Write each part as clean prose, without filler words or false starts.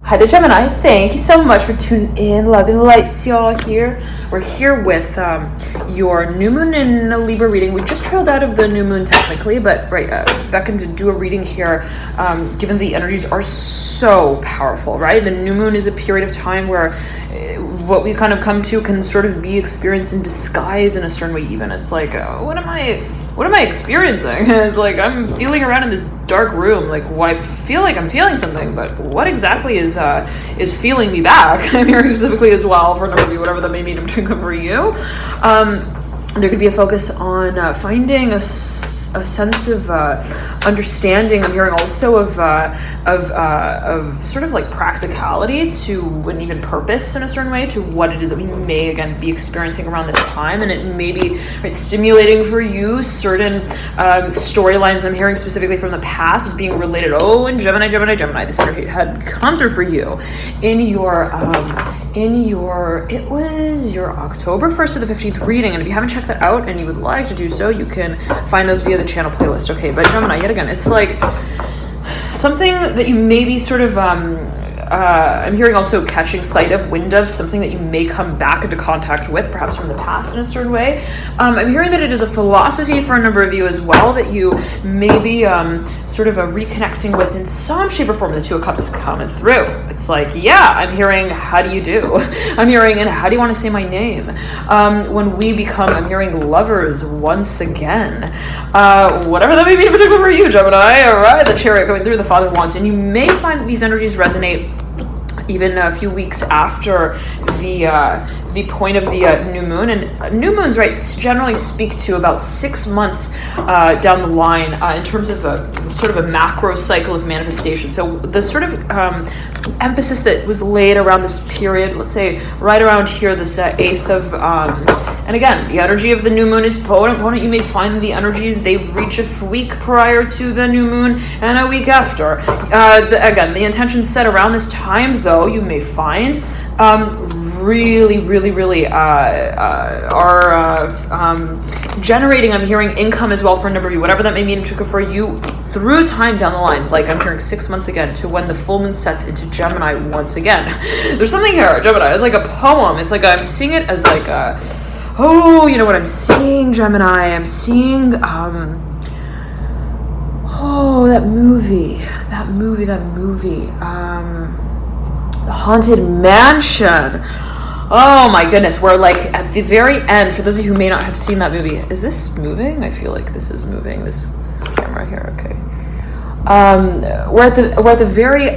Hi there, Gemini. Thank you so much for tuning in. Loving lights, y'all. We're here with your new moon in a Libra reading. We just trailed out of the new moon technically, but Beckoned to do a reading here, given the energies are so powerful, right? The new moon is a period of time where what we kind of come to can sort of be experienced in disguise in a certain way. Even it's like, what am I experiencing? It's like I'm feeling around in this dark room, like what I feel like I'm feeling something, but what exactly is feeling me back? I'm hearing specifically as well for a number of you, whatever that may mean to for you. There could be a focus on finding a sense of understanding. I'm hearing also of sort of like practicality to, and even purpose in a certain way to what it is that we may again be experiencing around this time, and it may be stimulating for you certain storylines. I'm hearing specifically from the past being related. Oh, and Gemini, this energy had come through for you in your it was your October 1st to the 15th reading, and if you haven't checked that out and you would like to do so, you can find those via the channel playlist. Okay, but Gemini, yet again, it's like something that you may be sort of I'm hearing also catching sight of, wind of, something that you may come back into contact with, perhaps from the past in a certain way. I'm hearing that it is a philosophy for a number of you as well that you may be sort of reconnecting with in some shape or form. The Two of Cups coming through. It's like, yeah, I'm hearing, how do you do? I'm hearing, and how do you want to say my name? When we become, I'm hearing, lovers once again. Whatever that may be in particular for you, Gemini. All right, the Chariot coming through, the Father of Wands. And you may find that these energies resonate even a few weeks after the point of the new moon. And new moons, right, generally speak to about 6 months down the line in terms of a sort of a macro cycle of manifestation. So the sort of emphasis that was laid around this period, let's say right around here, this 8th of and again, the energy of the new moon is potent. You may find the energies, they reach a week prior to the new moon and a week after. Again, the intentions set around this time, though, you may find really are generating, I'm hearing, income as well for a number of you, whatever that may mean for you through time down the line. Like I'm hearing 6 months again to when the full moon sets into Gemini once again. There's something here, Gemini. It's like a poem. It's like I'm seeing it as like a, oh, you know what I'm seeing, Gemini? I'm seeing that movie. The Haunted Mansion. Oh my goodness, where like at the very end, for those of you who may not have seen that movie, is this moving? I feel like this is moving, this camera here, okay. We're at the very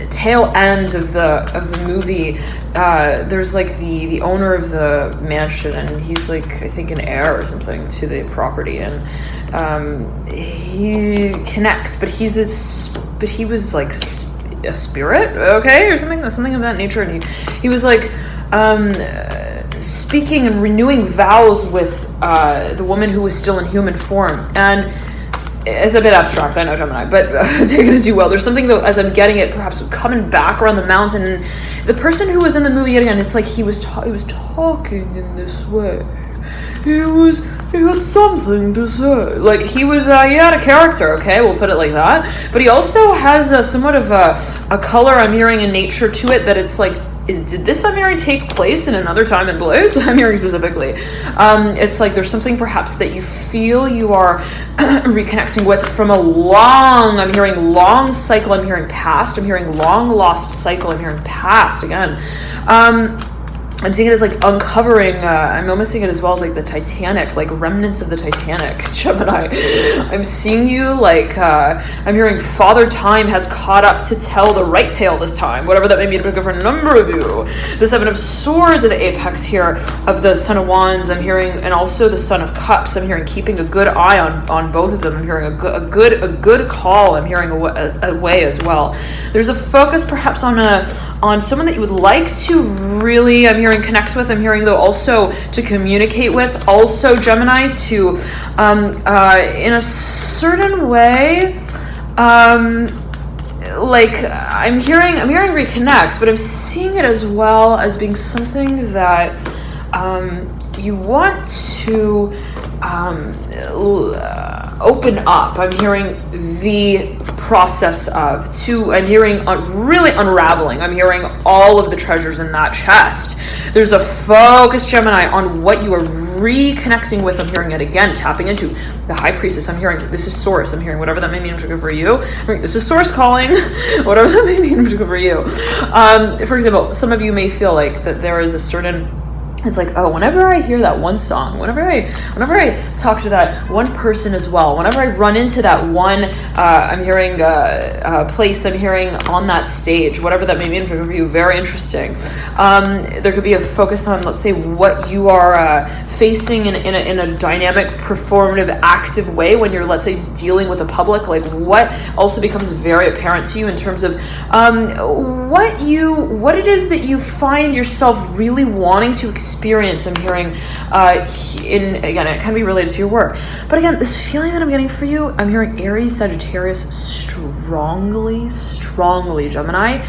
tail end of the movie. There's like the owner of the mansion, and he's like, I think, an heir or something to the property, and he connects, but he was like a spirit, okay, or something of that nature, and he was like speaking and renewing vows with the woman who was still in human form. And it's a bit abstract, I know, Gemini, but take it as you will. There's something, though, as I'm getting it, perhaps coming back around the mountain, and the person who was in the movie, yet again, it's like he was talking in this way. He had something to say. Like, he had a character, okay? We'll put it like that. But he also has somewhat of a color, I'm hearing, in nature to it, that it's like, did this, I'm hearing, take place in another time and place? I'm hearing specifically. It's like there's something perhaps that you feel you are reconnecting with from a long, I'm hearing long cycle, I'm hearing past, I'm hearing long lost cycle, I'm hearing past again. I'm seeing it as like uncovering, I'm almost seeing it as well as like the Titanic, like remnants of the Titanic, Gemini. I'm seeing you like, I'm hearing Father Time has caught up to tell the right tale this time, whatever that may mean for a number of you. The Seven of Swords at the apex here of the Son of Wands, I'm hearing, and also the Son of Cups, I'm hearing keeping a good eye on both of them. I'm hearing a good call, I'm hearing a way as well. There's a focus perhaps on someone that you would like to really, I'm hearing, connect with. I'm hearing, though, also to communicate with. Also, Gemini, to in a certain way, like I'm hearing reconnect, but I'm seeing it as well as being something that you want to open up. I'm hearing the process of, to, I'm hearing really unraveling. I'm hearing all of the treasures in that chest. There's a focus, Gemini, on what you are reconnecting with. I'm hearing it again, tapping into the High Priestess. I'm hearing this is Source. I'm hearing whatever that may mean in particular for you. I'm hearing this is Source calling, whatever that may mean in particular for you. For example, some of you may feel like that there is a certain, it's like, oh, whenever I hear that one song, whenever I talk to that one person as well, whenever I run into that one, I'm hearing place, I'm hearing on that stage, whatever that may mean for you, very interesting. There could be a focus on, let's say, what you are facing in a dynamic, performative, active way when you're, let's say, dealing with a public. Like, what also becomes very apparent to you in terms of what it is that you find yourself really wanting to experience. I'm hearing again, it can be related to your work, but again, this feeling that I'm getting for you, I'm hearing Aries, Sagittarius strongly, Gemini,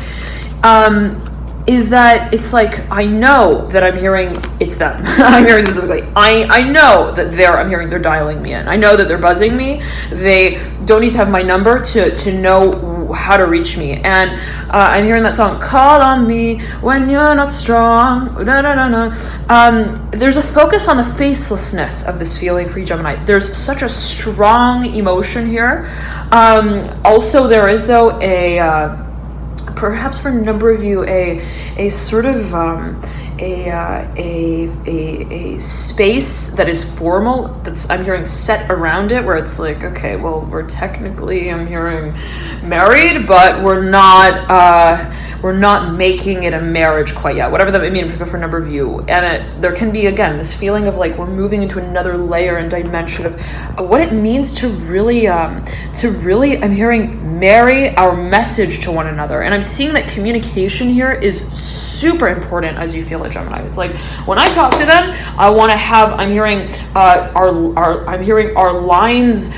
is that it's like, I know that I'm hearing it's them. I'm hearing specifically, I know that I'm hearing they're dialing me in. I know that they're buzzing me. They don't need to have my number to know how to reach me. And I'm hearing that song, Call on Me When You're Not Strong. There's a focus on the facelessness of this feeling for you, Gemini. There's such a strong emotion here. Also, there is, though, perhaps for a number of you, a sort of a space that is formal, that's, I'm hearing, set around it, where it's like, okay, well, we're technically, I'm hearing, married, but we're not making it a marriage quite yet, whatever that may mean for a number of you. And there can be, again, this feeling of like we're moving into another layer and dimension of what it means to really, I'm hearing, marry our message to one another. And I'm seeing that communication here is super important as you feel it, Gemini. It's like, when I talk to them, I want to have, I'm hearing our lines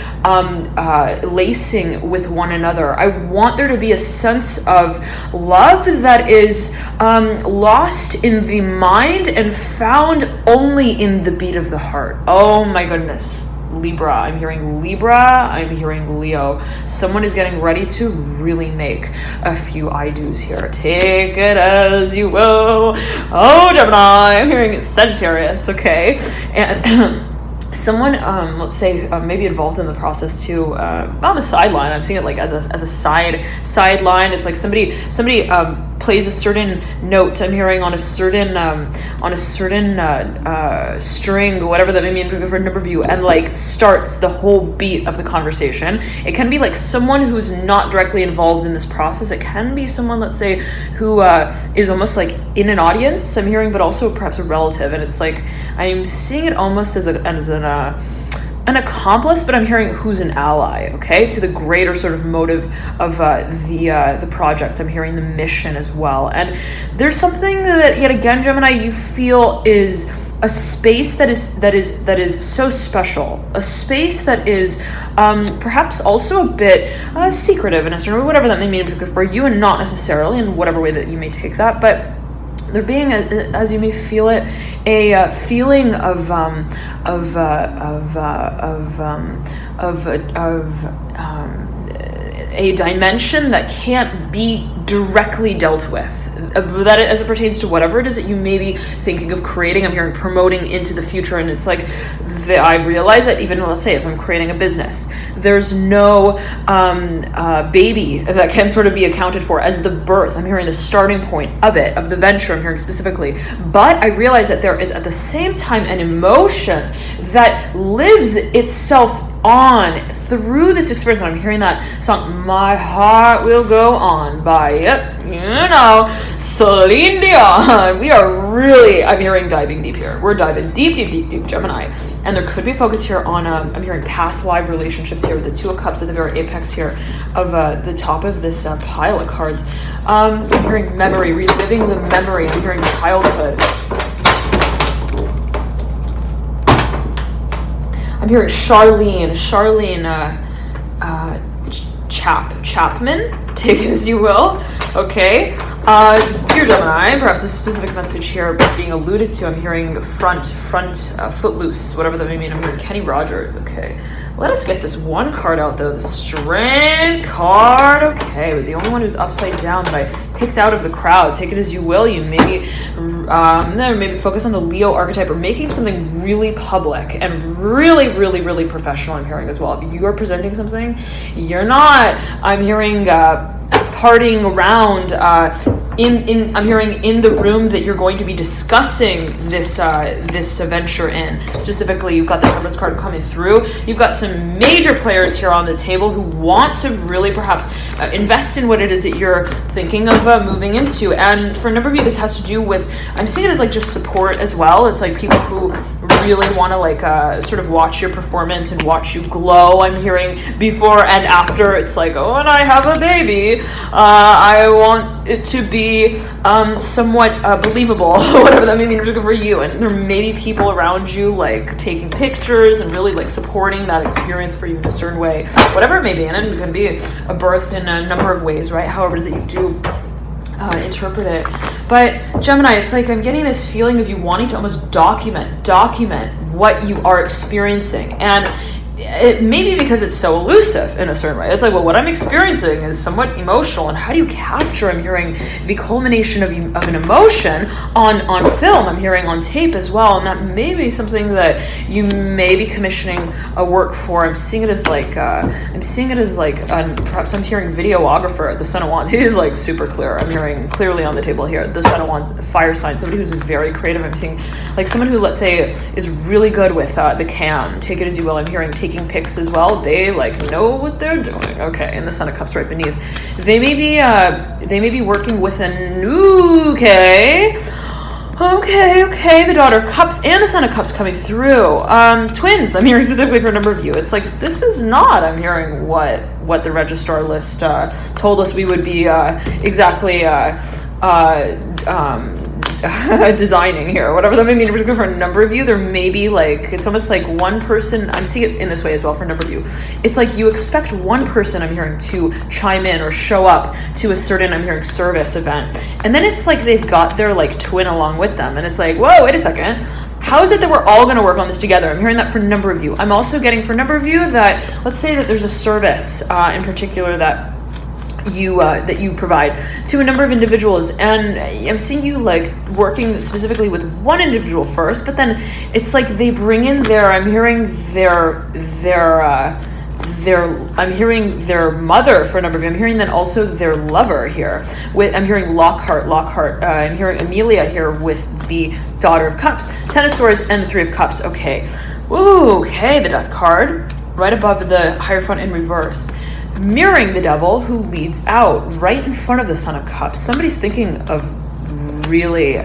lacing with one another. I want there to be a sense of love that is lost in the mind and found only in the beat of the heart. Oh my goodness. Libra, I'm hearing Leo. Someone is getting ready to really make a few I do's here. Take it as you will. Oh, Gemini, I'm hearing Sagittarius, okay? And someone, let's say, maybe involved in the process too, on the sideline. I'm seeing it like as a sideline. It's like somebody plays a certain note. I'm hearing on a certain string, whatever that may mean for a number of you, and like starts the whole beat of the conversation. It can be like someone who's not directly involved in this process. It can be someone, let's say, who is almost like in an audience, I'm hearing, but also perhaps a relative. And it's like, I'm seeing it almost as an accomplice, but I'm hearing who's an ally, okay, to the greater sort of motive of the project. I'm hearing the mission as well. And there's something that, yet again, Gemini, you feel is a space that is so special, a space that is perhaps also a bit secretive in a certain way, whatever that may mean for you, and not necessarily in whatever way that you may take that, but there being, as you may feel it, a feeling of a dimension that can't be directly dealt with. That as it pertains to whatever it is that you may be thinking of creating, I'm hearing promoting into the future. And it's like, I realize that even, let's say, if I'm creating a business, there's no baby that can sort of be accounted for as the birth. I'm hearing the starting point of it, of the venture, I'm hearing specifically. But I realize that there is at the same time an emotion that lives itself on through this experience. And I'm hearing that song, My Heart Will Go On, by, Celine Dion. We are really, I'm hearing, diving deep here. We're diving deep, Gemini. And there could be focus here on, I'm hearing past live relationships here with the Two of Cups at the very apex here of the top of this pile of cards. I'm hearing memory, reliving the memory. I'm hearing childhood. I'm hearing Charlene Chapman, take it as you will, okay? Dear Gemini, perhaps a specific message here being alluded to. I'm hearing front, footloose, whatever that may mean. I'm hearing Kenny Rogers, okay? Let us get this one card out though, the Strength card. Okay, it was the only one who's upside down that I picked out of the crowd. Take it as you will. You maybe focus on the Leo archetype or making something really public and really, really, really professional. I'm hearing as well. If you are presenting something, you're not. I'm hearing partying around I'm hearing in the room that you're going to be discussing this venture in. Specifically, you've got the Temperance card coming through. You've got some major players here on the table who want to really perhaps invest in what it is that you're thinking of moving into. And for a number of you, this has to do with, I'm seeing it as like just support as well. It's like people who really want to like sort of watch your performance and watch you glow. I'm hearing before and after. It's like, oh, and I have a baby. I want it to be somewhat believable, whatever that may mean for you. And there may be people around you like taking pictures and really like supporting that experience for you in a certain way, whatever it may be. And it can be a birth in a number of ways, right? However it is that you do interpret it. But Gemini, it's like I'm getting this feeling of you wanting to almost document what you are experiencing. And it may be because it's so elusive in a certain way. It's like, well, what I'm experiencing is somewhat emotional, and how do you capture? I'm hearing the culmination of an emotion on film. I'm hearing on tape as well, and that may be something that you may be commissioning a work for. I'm seeing it as like perhaps I'm hearing videographer, the Son of Wands. He is like super clear. I'm hearing clearly on the table here, the Son of Wands, fire sign, somebody who's very creative. I'm seeing like someone who, let's say, is really good with the cam. Take it as you will. I'm hearing taking pics as well. They like know what they're doing. Okay, and the Son of Cups right beneath. They may be working with a new Okay, the Daughter of Cups and the Son of Cups coming through. Twins, I'm hearing specifically for a number of you. It's like, this is not, I'm hearing what the registrar list told us we would be exactly designing here, whatever that may mean for a number of you. There may be like, it's almost like one person, I'm seeing it in this way as well for a number of you. It's like you expect one person, I'm hearing, to chime in or show up to a certain, I'm hearing, service event, and then it's like they've got their like twin along with them, and it's like, whoa, wait a second, how is it that we're all going to work on this together? I'm hearing that for a number of you. I'm also getting for a number of you that, let's say that there's a service in particular that you provide to a number of individuals, and I'm seeing you like working specifically with one individual first, but then it's like they bring in I'm hearing I'm hearing their mother for a number of you. I'm hearing then also their lover here. I'm hearing Lockhart. I'm hearing Amelia here with the Daughter of Cups, Ten of Swords, and the Three of Cups. Okay. Ooh, okay, the Death card right above the Hierophant in reverse. Mirroring the Devil, who leads out right in front of the Son of Cups. Somebody's thinking of really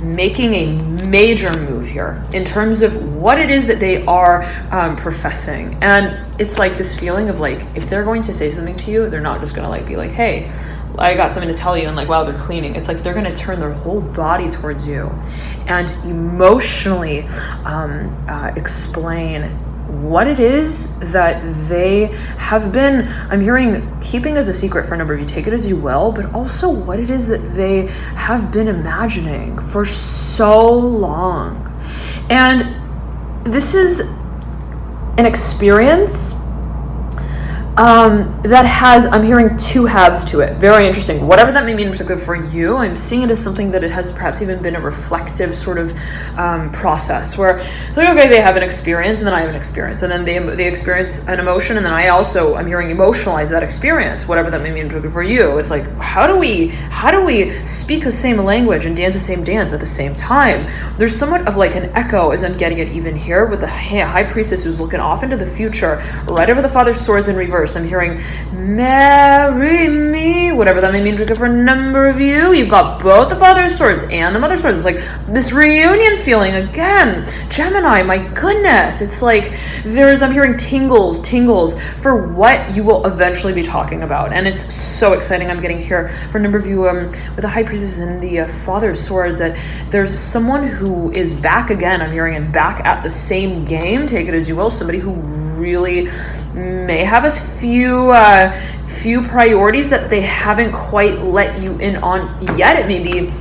making a major move here in terms of what it is that they are professing. And it's like this feeling of like, if they're going to say something to you, they're not just going to like be like, hey, I got something to tell you, and like, wow, they're cleaning. It's like they're going to turn their whole body towards you and emotionally explain what it is that they have been, I'm hearing, keeping as a secret for a number of you. Take it as you will, but also what it is that they have been imagining for so long. And this is an experience that has, I'm hearing, two halves to it. Very interesting. Whatever that may mean in particular for you, I'm seeing it as something that it has perhaps even been a reflective sort of process where, like, okay, they have an experience and then I have an experience, and then they experience an emotion, and then I'm hearing emotionalize that experience, whatever that may mean in particular for you. It's like, how do we speak the same language and dance the same dance at the same time? There's somewhat of like an echo, as I'm getting it even here with the High Priestess who's looking off into the future, right over the Father's Swords in reverse. I'm hearing, marry me, whatever that may mean for a number of you. You've got both the Father's Swords and the Mother's Swords. It's like this reunion feeling again. Gemini, my goodness. It's like I'm hearing tingles for what you will eventually be talking about. And it's so exciting. I'm getting here for a number of you with the High Priestess and the Father's Swords that there's someone who is back again. I'm hearing, and back at the same game. Take it as you will. Somebody who really may have a few priorities that they haven't quite let you in on yet. It may be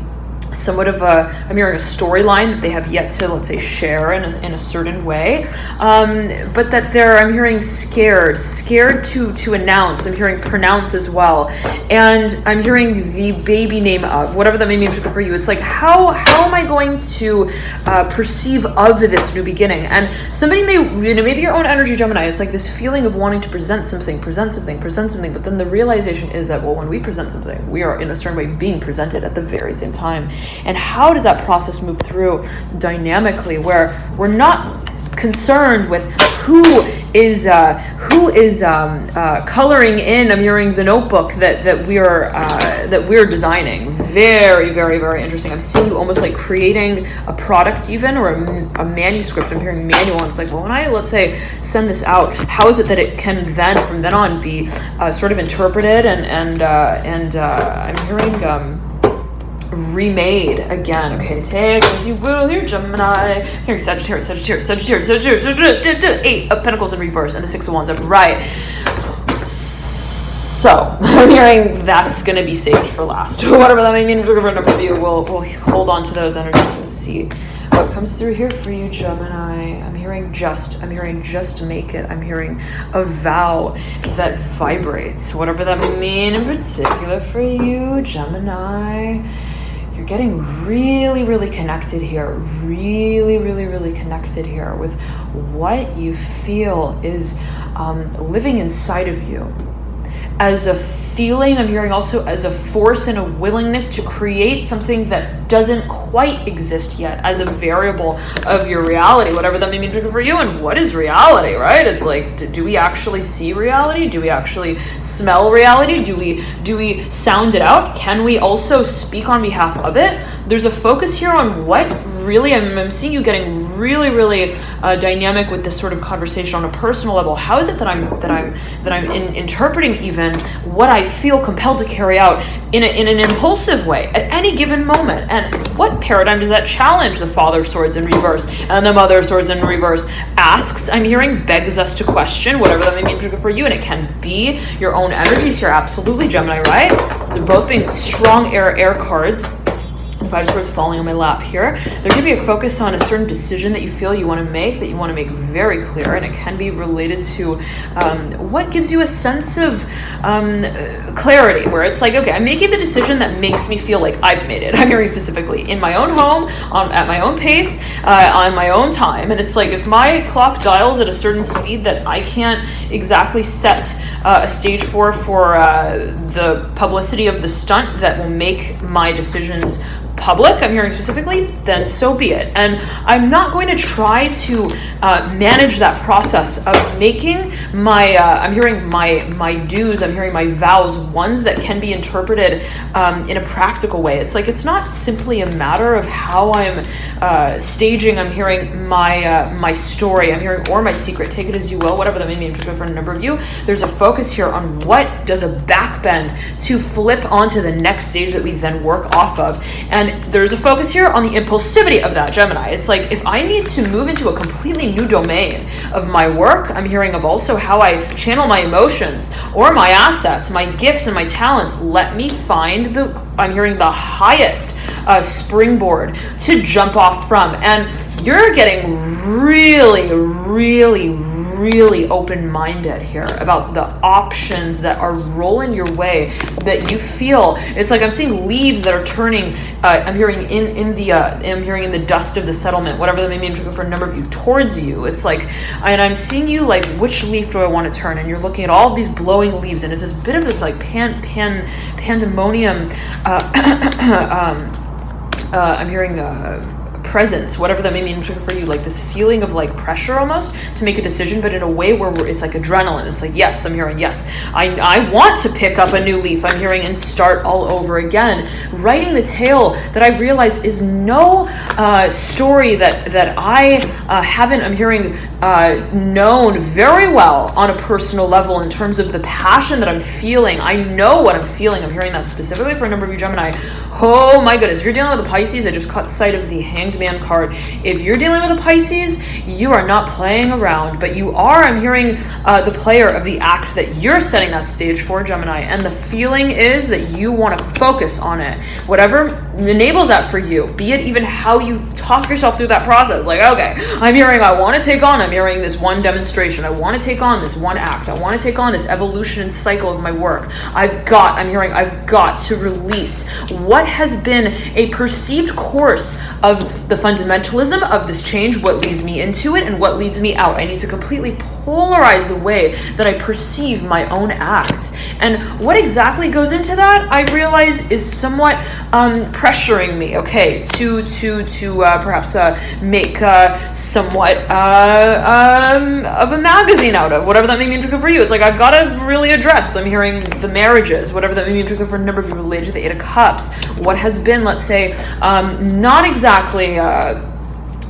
somewhat of I'm hearing a storyline that they have yet to, let's say, share in a certain way, but that I'm hearing scared to announce. I'm hearing pronounce as well, and I'm hearing the baby name of, whatever that may mean for you. It's like, how am I going to perceive of this new beginning? And somebody may, maybe your own energy, Gemini, it's like this feeling of wanting to present something, but then the realization is that, well, when we present something, we are in a certain way being presented at the very same time. And how does that process move through dynamically, where we're not concerned with who is coloring in? I'm hearing the notebook that we're designing. Very, very, very interesting. I'm seeing you almost like creating a product even, or a manuscript. I'm hearing manual. And it's like, well, when I, let's say, send this out, how is it that it can then, from then on, be sort of interpreted and I'm hearing remade again. Okay, take as you will here, Gemini. Hearing Sagittarius, 8 of Pentacles in reverse, and the 6 of Wands upright. So I'm hearing that's going to be saved for last. Whatever that may mean for a number of you, we'll hold on to those energies and see what comes through here for you, Gemini. I'm hearing just make it. I'm hearing a vow that vibrates. Whatever that may mean in particular for you, Gemini. You're getting really, really connected here. Really, really, really connected here with what you feel is living inside of you. As a feeling, I'm hearing also as a force and a willingness to create something that doesn't quite exist yet, as a variable of your reality, whatever that may mean for you. And what is reality, right? It's like, do we actually see reality? Do we actually smell reality? Do we sound it out? Can we also speak on behalf of it? There's a focus here on what really, I'm seeing you getting really, really dynamic with this sort of conversation on a personal level. How is it that I'm interpreting even what I feel compelled to carry out in an impulsive way at any given moment? And what paradigm does that challenge? The Father of Swords in reverse and the Mother of Swords in reverse asks, I'm hearing, begs us to question, whatever that may mean for you. And it can be your own energies here. Absolutely, Gemini, right? They're both being strong air cards. 5 Swords falling on my lap here. There could be a focus on a certain decision that you feel you want to make, very clear, and it can be related to what gives you a sense of clarity, where it's like, okay, I'm making the decision that makes me feel like I've made it. I'm hearing specifically in my own home, at my own pace, on my own time, and it's like, if my clock dials at a certain speed that I can't exactly set a stage for the publicity of the stunt that will make my decisions public, I'm hearing specifically, then so be it. And I'm not going to try to manage that process of making my, I'm hearing my dues, I'm hearing my vows, ones that can be interpreted in a practical way. It's like, it's not simply a matter of how I'm staging, I'm hearing my story, I'm hearing, or my secret, take it as you will, whatever that may mean for a number of you. There's a focus here on what does a backbend to flip onto the next stage that we then work off of. And there's a focus here on the impulsivity of that, Gemini. It's like, if I need to move into a completely new domain of my work, I'm hearing of also how I channel my emotions or my assets, my gifts and my talents, let me find I'm hearing the highest springboard to jump off from. And you're getting really, really, really open-minded here about the options that are rolling your way, that you feel. It's like, I'm seeing leaves that are turning, I'm hearing in the dust of the settlement, whatever that may mean for a number of you, towards you. It's like, and I'm seeing you like, which leaf do I want to turn? And you're looking at all of these blowing leaves, and it's this bit of this like pandemonium. I'm hearing presence, whatever that may mean for you, like this feeling of like pressure almost to make a decision, but in a way where it's like adrenaline. It's like, yes, I'm hearing, yes, I want to pick up a new leaf, I'm hearing, and start all over again. Writing the tale that I realize is no story that I haven't, I'm hearing, known very well on a personal level in terms of the passion that I'm feeling. I know what I'm feeling. I'm hearing that specifically for a number of you, Gemini. Oh my goodness, if you're dealing with the Pisces, I just caught sight of the Hanged demand card. If you're dealing with a Pisces, you are not playing around, but you are, I'm hearing the player of the act that you're setting that stage for, Gemini. And the feeling is that you want to focus on it. Whatever enables that for you, be it even how you talk yourself through that process. Like, okay, I'm hearing I'm hearing this one demonstration. I want to take on this one act. I want to take on this evolution and cycle of my work. I've got to release what has been a perceived course of the fundamentalism of this change, what leads me into it and what leads me out. I need to completely polarize the way that I perceive my own act. And what exactly goes into that, I realize, is somewhat pressuring me, okay, to perhaps make somewhat of a magazine out of, whatever that may mean for you. It's like, I've got to really address, I'm hearing the marriages, whatever that may mean for a number of you related to the Eight of Cups, what has been, let's say, not exactly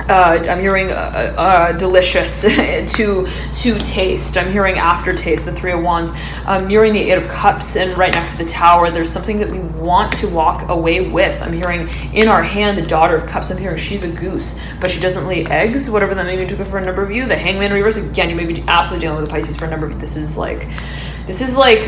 I'm hearing delicious to taste. I'm hearing aftertaste, the Three of Wands. I'm hearing the Eight of Cups, and right next to the Tower, there's something that we want to walk away with. I'm hearing in our hand the Daughter of Cups. I'm hearing she's a goose, but she doesn't lay eggs, whatever that maybe took it for a number of you. The Hangman reverse, again, you may be absolutely dealing with the Pisces for a number of you. This is like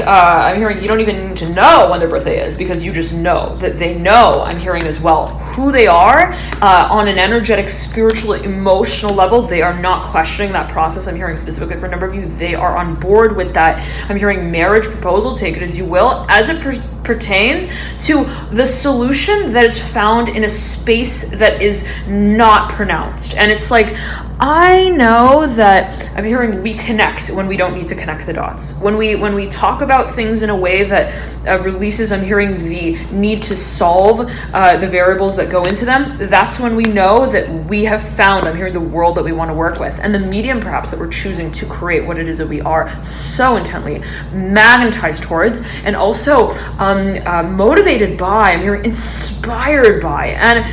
I'm hearing you don't even need to know when their birthday is, because you just know that they know, I'm hearing as well, who they are on an energetic, spiritual, emotional level. They are not questioning that process. I'm hearing specifically for a number of you, they are on board with that. I'm hearing marriage proposal, take it as you will, as it pertains to the solution that is found in a space that is not pronounced. And it's like, I know that I'm hearing we connect when we don't need to connect the dots. When we talk about things in a way that releases, I'm hearing the need to solve the variables that go into them, that's when we know that we have found, I'm hearing, the world that we want to work with, and the medium perhaps that we're choosing to create what it is that we are so intently magnetized towards, and also motivated by, I'm hearing inspired by. And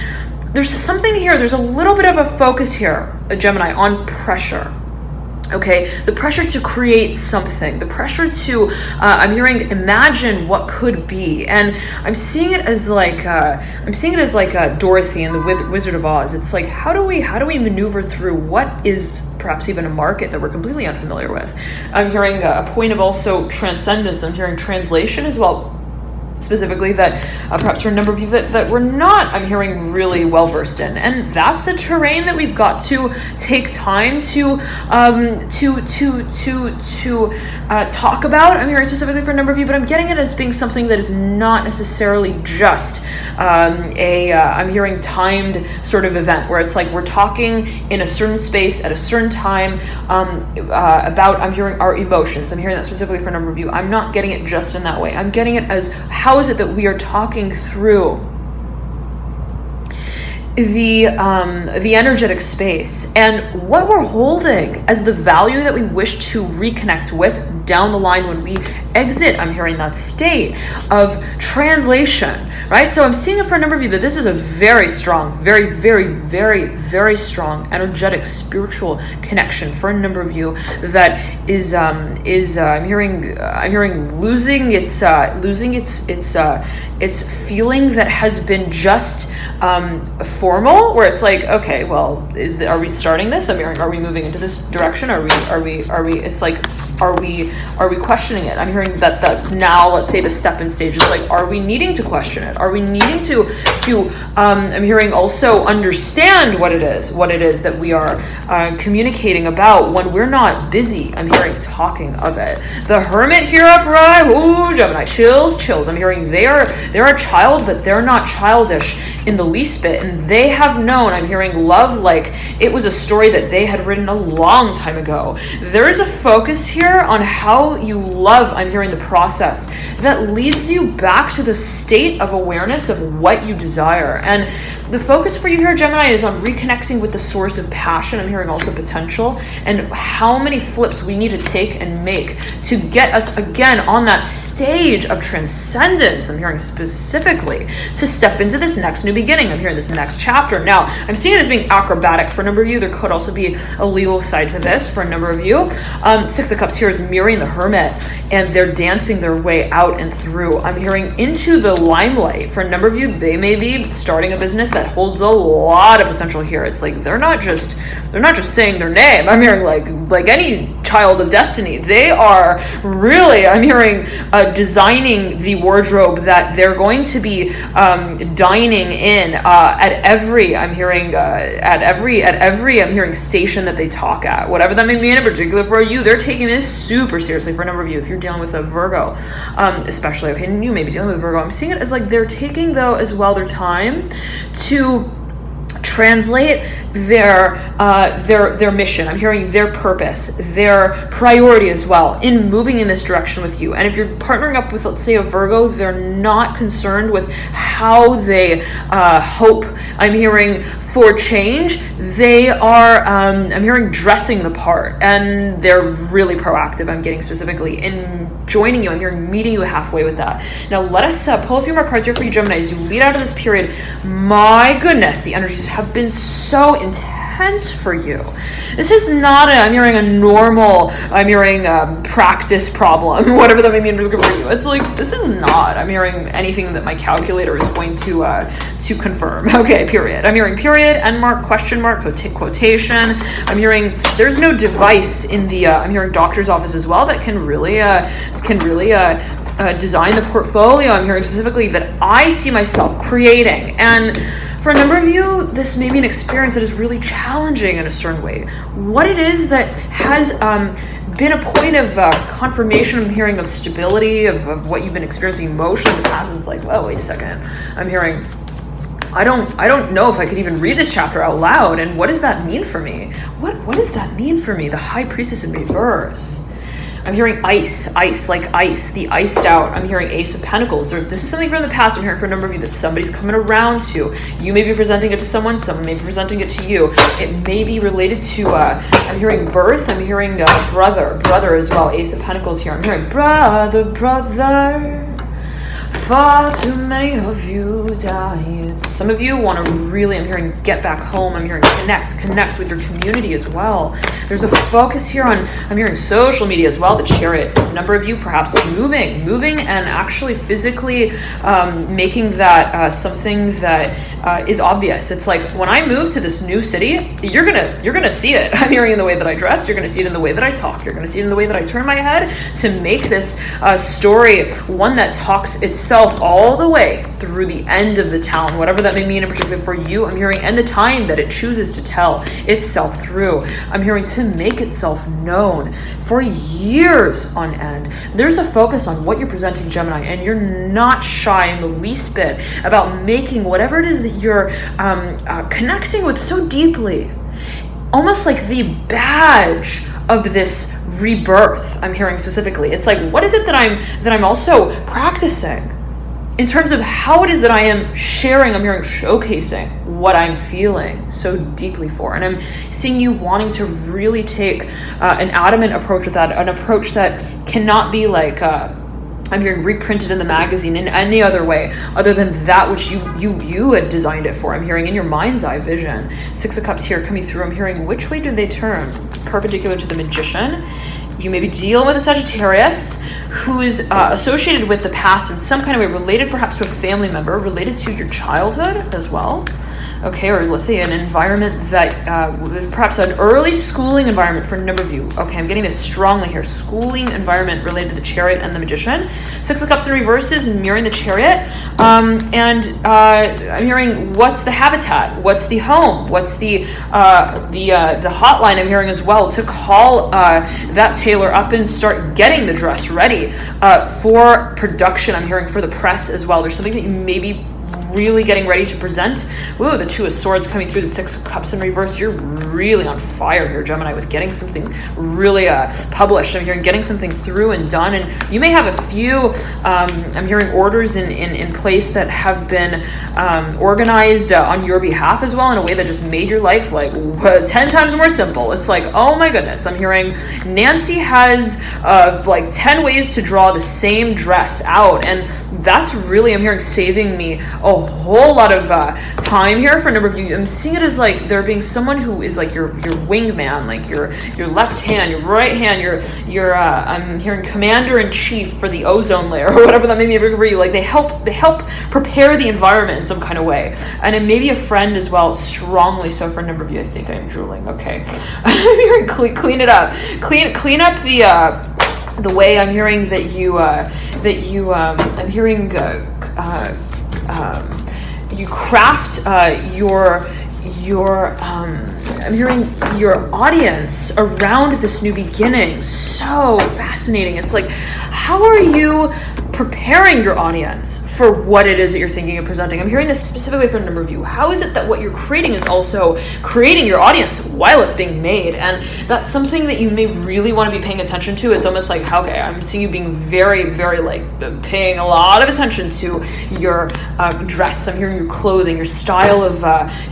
there's something here, there's a little bit of a focus here, Gemini, on pressure. Okay, the pressure to create something, the pressure to, I'm hearing, imagine what could be. And I'm seeing it as like Dorothy in the Wizard of Oz. It's like, how do we maneuver through what is perhaps even a market that we're completely unfamiliar with? I'm hearing a point of also transcendence. I'm hearing translation as well, specifically, that perhaps for a number of you that we're not, I'm hearing, really well versed in. And that's a terrain that we've got to take time to talk about. I'm hearing specifically for a number of you, but I'm getting it as being something that is not necessarily just I'm hearing timed sort of event, where it's like we're talking in a certain space at a certain time about, I'm hearing, our emotions. I'm hearing that specifically for a number of you. I'm not getting it just in that way. I'm getting it as, how is it that we are talking through the energetic space and what we're holding as the value that we wish to reconnect with down the line when we exit, I'm hearing, that state of translation, right? So I'm seeing it for a number of you that this is a very strong, very, very, very, very strong energetic spiritual connection for a number of you that is I'm hearing losing its feeling that has been just formal, where it's like, okay, well, are we starting this? I'm hearing, are we moving into this direction? Are we it's like, are we questioning it? I'm hearing that that's now, let's say, the step-in stage. It's like, are we needing to question it? Are we needing to I'm hearing also understand what it is that we are communicating about when we're not busy, I'm hearing, talking of it. The Hermit here upright, ooh, Gemini, chills. I'm hearing they're a child, but they're not childish in the least bit, and they have known, I'm hearing, love like it was a story that they had written a long time ago. There is a focus here on how you love, I'm hearing, the process that leads you back to the state of awareness of what you desire. And the focus for you here, Gemini, is on reconnecting with the source of passion. I'm hearing also potential, and how many flips we need to take and make to get us again on that stage of transcendence. I'm hearing specifically to step into this next new beginning. beginning. I'm hearing this next chapter. Now, I'm seeing it as being acrobatic for a number of you. There could also be a legal side to this for a number of you. Six of Cups here is mirroring the Hermit, and they're dancing their way out and through. I'm hearing into the limelight. For a number of you, they may be starting a business that holds a lot of potential here. It's like they're not just saying their name. I'm hearing like any child of destiny. They are really, I'm hearing, designing the wardrobe that they're going to be dining in at every. I'm hearing I'm hearing station that they talk at, whatever that may mean. In particular for you, they're taking this super seriously. For a number of you, if you're dealing with a Virgo, especially, okay, and you may be dealing with Virgo, I'm seeing it as like they're taking though as well their time to translate their mission. I'm hearing their purpose, their priority as well in moving in this direction with you. And if you're partnering up with, let's say, a Virgo, they're not concerned with how they hope, I'm hearing, for change. They are, I'm hearing, dressing the part, and they're really proactive. I'm getting specifically in joining you. I'm hearing meeting you halfway with that. Now let us pull a few more cards here for you, Gemini, as you lead out of this period. My goodness, the energies have been so intense for you. This is not I'm hearing a normal, I'm hearing practice problem, whatever that may mean for you. It's like, this is not, I'm hearing anything that my calculator is going to confirm. Okay, period. I'm hearing period, end mark, question mark, quotation. I'm hearing there's no device in the, I'm hearing doctor's office as well that can really design the portfolio. I'm hearing specifically that I see myself creating. And for a number of you, this may be an experience that is really challenging in a certain way. What it is that has been a point of confirmation, I'm hearing, of stability, of what you've been experiencing emotionally in the past, and it's like, well, wait a second. I'm hearing, I don't know if I could even read this chapter out loud, and what does that mean for me? What does that mean for me? The High Priestess in reverse. I'm hearing ice, like ice, the iced out. I'm hearing Ace of Pentacles. This is something from the past. I'm hearing for a number of you that somebody's coming around to. You may be presenting it to someone may be presenting it to you. It may be related to, I'm hearing birth. I'm hearing brother as well. Ace of Pentacles here. I'm hearing brother. Far too many of you dying. Some of you want to really, I'm hearing, get back home. I'm hearing connect with your community as well. There's a focus here on, I'm hearing social media as well, the Chariot. A number of you perhaps moving and actually physically making that something that is obvious. It's like, when I move to this new city, you're gonna see it. I'm hearing in the way that I dress. You're gonna see it in the way that I talk. You're gonna see it in the way that I turn my head to make this story one that talks itself all the way through the end of the town, whatever that may mean in particular for you. I'm hearing, and the time that it chooses to tell itself through. I'm hearing to make itself known for years on end. There's a focus on what you're presenting, Gemini, and you're not shy in the least bit about making whatever it is that you're connecting with so deeply, almost like the badge of this rebirth. I'm hearing specifically. It's like, what is it that I'm also practicing in terms of how it is that I am sharing, I'm hearing showcasing what I'm feeling so deeply for. And I'm seeing you wanting to really take an adamant approach with that, an approach that cannot be like, I'm hearing reprinted in the magazine in any other way other than that which you had designed it for. I'm hearing in your mind's eye vision. Six of Cups here coming through. I'm hearing, which way do they turn? Perpendicular to the Magician. You may be dealing with a Sagittarius who's associated with the past in some kind of way, related perhaps to a family member, related to your childhood as well. Okay, or let's say an environment that, perhaps an early schooling environment for a number of you. Okay, I'm getting this strongly here. Schooling environment related to the Chariot and the Magician. Six of Cups in reverse is mirroring the Chariot. And I'm hearing, what's the habitat? What's the home? What's the hotline? I'm hearing as well to call that tailor up and start getting the dress ready for production. I'm hearing for the press as well. There's something that you may be really getting ready to present. Ooh, the Two of Swords coming through, the Six of Cups in reverse. You're really on fire here, Gemini, with getting something really published. I'm hearing getting something through and done. And you may have a few, I'm hearing orders in place that have been organized on your behalf as well in a way that just made your life like 10 times more simple. It's like, oh my goodness. I'm hearing Nancy has like 10 ways to draw the same dress out, and that's really, I'm hearing, saving me a whole lot of time here for a number of you. I'm seeing it as like there being someone who is like your wingman, like your left hand, your right hand, your I'm hearing commander-in-chief for the ozone layer or whatever that may be for you. Like they help prepare the environment in some kind of way. And it may be a friend as well, strongly so for a number of you. I think I'm drooling. Okay. I'm hearing clean it up. Clean up the way I'm hearing that you I'm hearing you craft your I'm hearing your audience around this new beginning. So fascinating. It's like, how are you preparing your audience for what it is that you're thinking and presenting? I'm hearing this specifically for a number of you. How is it that what you're creating is also creating your audience while it's being made? And that's something that you may really want to be paying attention to. It's almost like, okay, I'm seeing you being very, very like paying a lot of attention to your dress. I'm hearing your clothing, your style of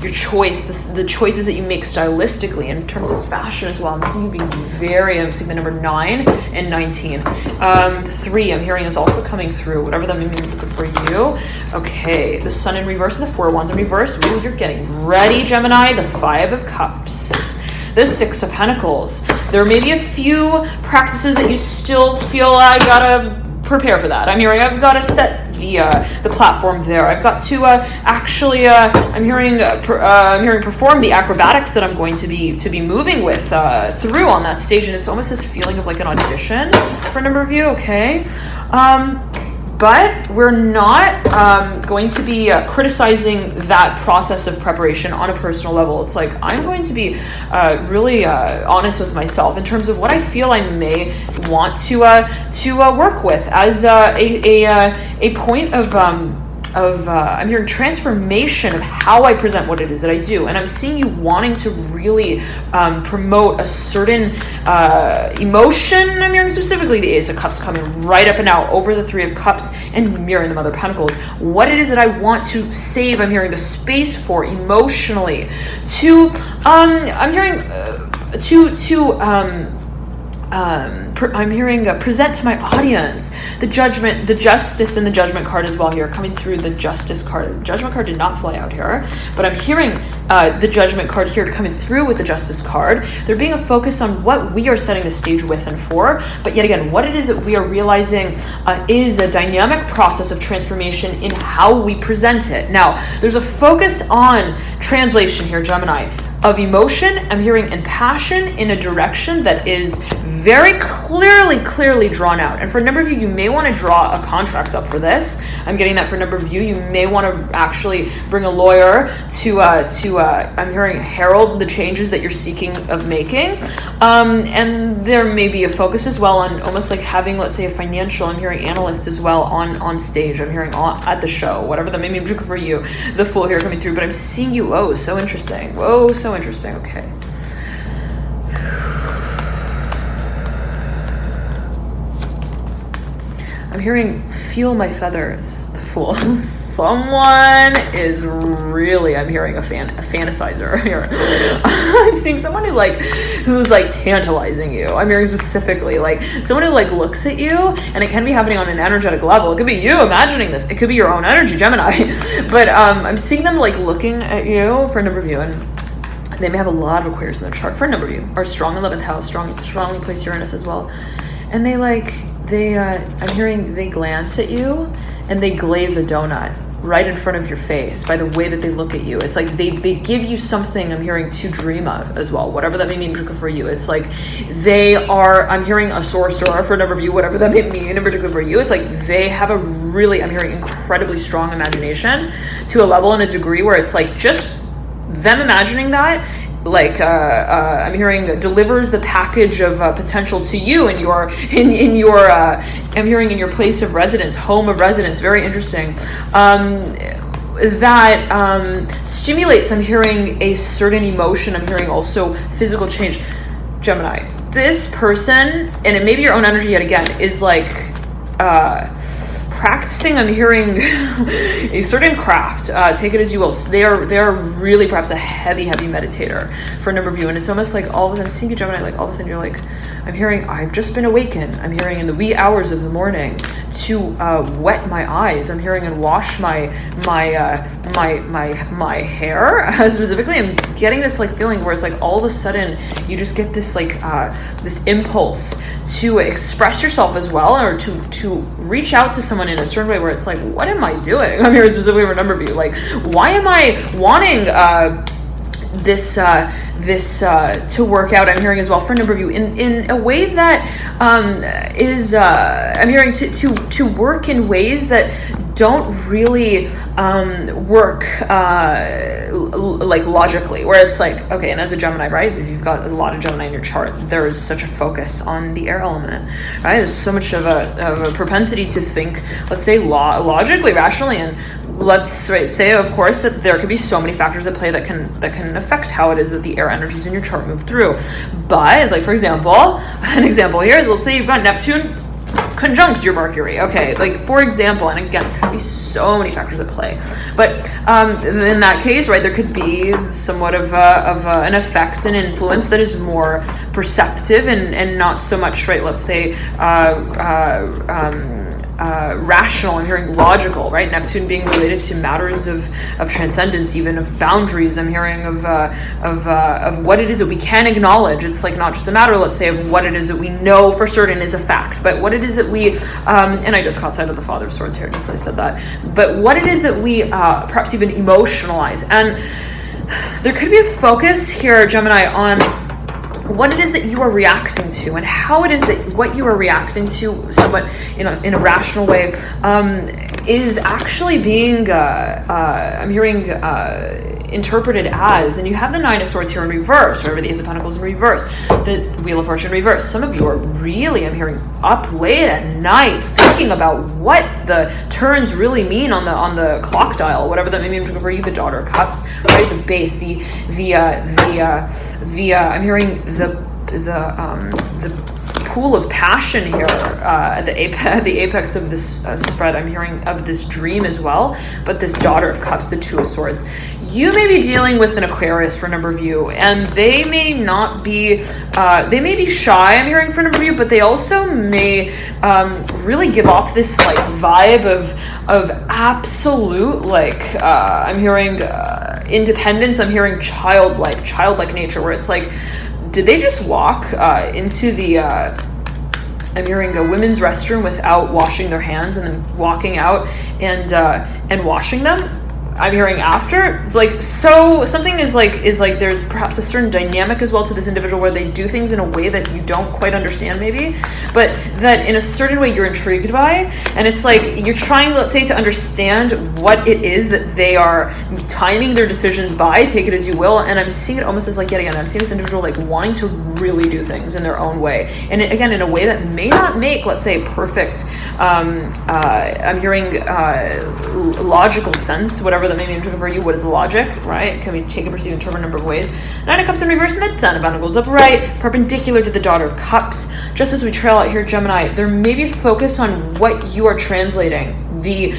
your choice, the choices that you make stylistically in terms of fashion as well. I'm seeing you being I'm seeing the number 9 and 19. 3, I'm hearing, is also coming through, whatever that may mean for you. Okay, the Sun in reverse and the 4 of Wands in reverse. Ooh, you're getting ready, Gemini. The 5 of Cups, the 6 of Pentacles. There may be a few practices that you still feel I gotta prepare for that. I'm hearing I've got to set the platform there. I've got to I'm hearing perform the acrobatics that I'm going to be moving with through on that stage, and it's almost this feeling of like an audition for a number of you. Okay. But we're not going to be criticizing that process of preparation on a personal level. It's like I'm going to be really honest with myself in terms of what I feel I may want to work with as a point of I'm hearing transformation of how I present what it is that I do. And I'm seeing you wanting to really promote a certain emotion. I'm hearing specifically the Ace of Cups coming right up and out over the 3 of Cups and mirroring the Mother of Pentacles. What it is that I want to save, I'm hearing the space for emotionally to, I'm hearing I'm hearing present to my audience the Judgment, the Justice, and the Judgment card as well here, coming through the Justice card. The Judgment card did not fly out here, but I'm hearing the Judgment card here coming through with the Justice card. There being a focus on what we are setting the stage with and for, but yet again, what it is that we are realizing is a dynamic process of transformation in how we present it. Now, there's a focus on translation here, Gemini, of emotion, I'm hearing, and passion in a direction that is very clearly drawn out. And for a number of you, you may want to draw a contract up for this. I'm getting that for a number of you. You may want to actually bring a lawyer to I'm hearing, herald the changes that you're seeking of making. And there may be a focus as well on almost like having, let's say, a financial, I'm hearing, analyst as well on stage. I'm hearing at the show, whatever that may mean for you. The Fool here coming through, but I'm seeing you. Whoa, so interesting. Whoa, so interesting. Okay. I'm hearing, feel my feathers, the Fool. Someone is really, I'm hearing, a fantasizer here. I'm seeing someone who's tantalizing you. I'm hearing specifically someone who looks at you, and it can be happening on an energetic level. It could be you imagining this. It could be your own energy, Gemini. But I'm seeing them looking at you for a number of you, and they may have a lot of Aquarius in their chart. For a number of you are strong 11th house, strongly placed Uranus as well, and I'm hearing they glance at you and they glaze a donut right in front of your face by the way that they look at you. It's like they give you something, I'm hearing, to dream of as well, whatever that may mean for you. It's like they are, I'm hearing, a sorcerer for a number of you, whatever that may mean in particular for you. It's like they have a really, I'm hearing, incredibly strong imagination to a level and a degree where it's just them imagining that I'm hearing delivers the package of potential to you in your I'm hearing in your place of residence, home of residence. Very interesting. That stimulates, I'm hearing, a certain emotion. I'm hearing also physical change. Gemini, this person, and it may be your own energy yet again, is practicing, I'm hearing, a certain craft. Take it as you will. So they are really perhaps a heavy meditator for a number of you, and it's almost like all of a sudden, I'm seeing you, Gemini, all of a sudden you're I'm hearing I've just been awakened. I'm hearing in the wee hours of the morning to wet my eyes. I'm hearing and wash my hair specifically. I'm getting this like feeling where it's like all of a sudden you just get this like this impulse to express yourself as well, or to reach out to someone in a certain way where it's like, what am I doing? I'm hearing specifically for a number of you, like, why am I wanting this to work out? I'm hearing as well for a number of you in a way that is I'm hearing to work in ways that don't really work like logically, where it's like, okay, and as a Gemini, right, if you've got a lot of Gemini in your chart, there is such a focus on the air element, right? There's so much of a propensity to think, let's say, logically, rationally, and let's say, of course, that there could be so many factors at play that can affect how it is that the air energies in your chart move through. But it's like, for example, an example here is, let's say you've got Neptune conjunct your Mercury. Okay, like for example, and again, there could be so many factors at play, but in that case, right, there could be somewhat of an effect and influence that is more perceptive and not so much, right, let's say rational. I'm hearing logical, right? Neptune being related to matters of transcendence, even of boundaries. I'm hearing of what it is that we can acknowledge. It's like not just a matter, let's say, of what it is that we know for certain is a fact, but what it is that we and I just caught sight of the Father of Swords here, just as I said that, but what it is that we perhaps even emotionalize. And there could be a focus here, Gemini, on what it is that you are reacting to, and how it is that what you are reacting to somewhat in a rational way is actually being I'm hearing interpreted as, and you have the Nine of Swords here in reverse, or the Ace of Pentacles in reverse, the Wheel of Fortune in reverse. Some of you are really, I'm hearing, up late at night thinking about what the turns really mean on the clock dial, whatever that may mean for you. The Daughter of Cups, right? The base, the I'm hearing the pool of passion here at the apex of this spread. I'm hearing of this dream as well, but this Daughter of Cups, the Two of Swords. You may be dealing with an Aquarius for a number of you, and they may not be, they may be shy, I'm hearing for a number of you, but they also may really give off this like vibe of absolute, like, I'm hearing independence. I'm hearing childlike nature, where it's like, did they just walk into the I'm hearing a women's restroom without washing their hands and then walking out and washing them? I'm hearing after. It's like, so something is like there's perhaps a certain dynamic as well to this individual where they do things in a way that you don't quite understand maybe, but that in a certain way you're intrigued by, and it's like you're trying, let's say, to understand what it is that they are timing their decisions by, take it as you will. And I'm seeing it almost as like, yet again, I'm seeing this individual like wanting to really do things in their own way, and again in a way that may not make, let's say, perfect I'm hearing logical sense, whatever that may mean for you. What is the logic, right? Can be taken, perceived, interpreted a number of ways. Nine of Cups in reverse, and the Ten of Pentacles upright, perpendicular to the Daughter of Cups. Just as we trail out here, Gemini, there may be focus on what you are translating, the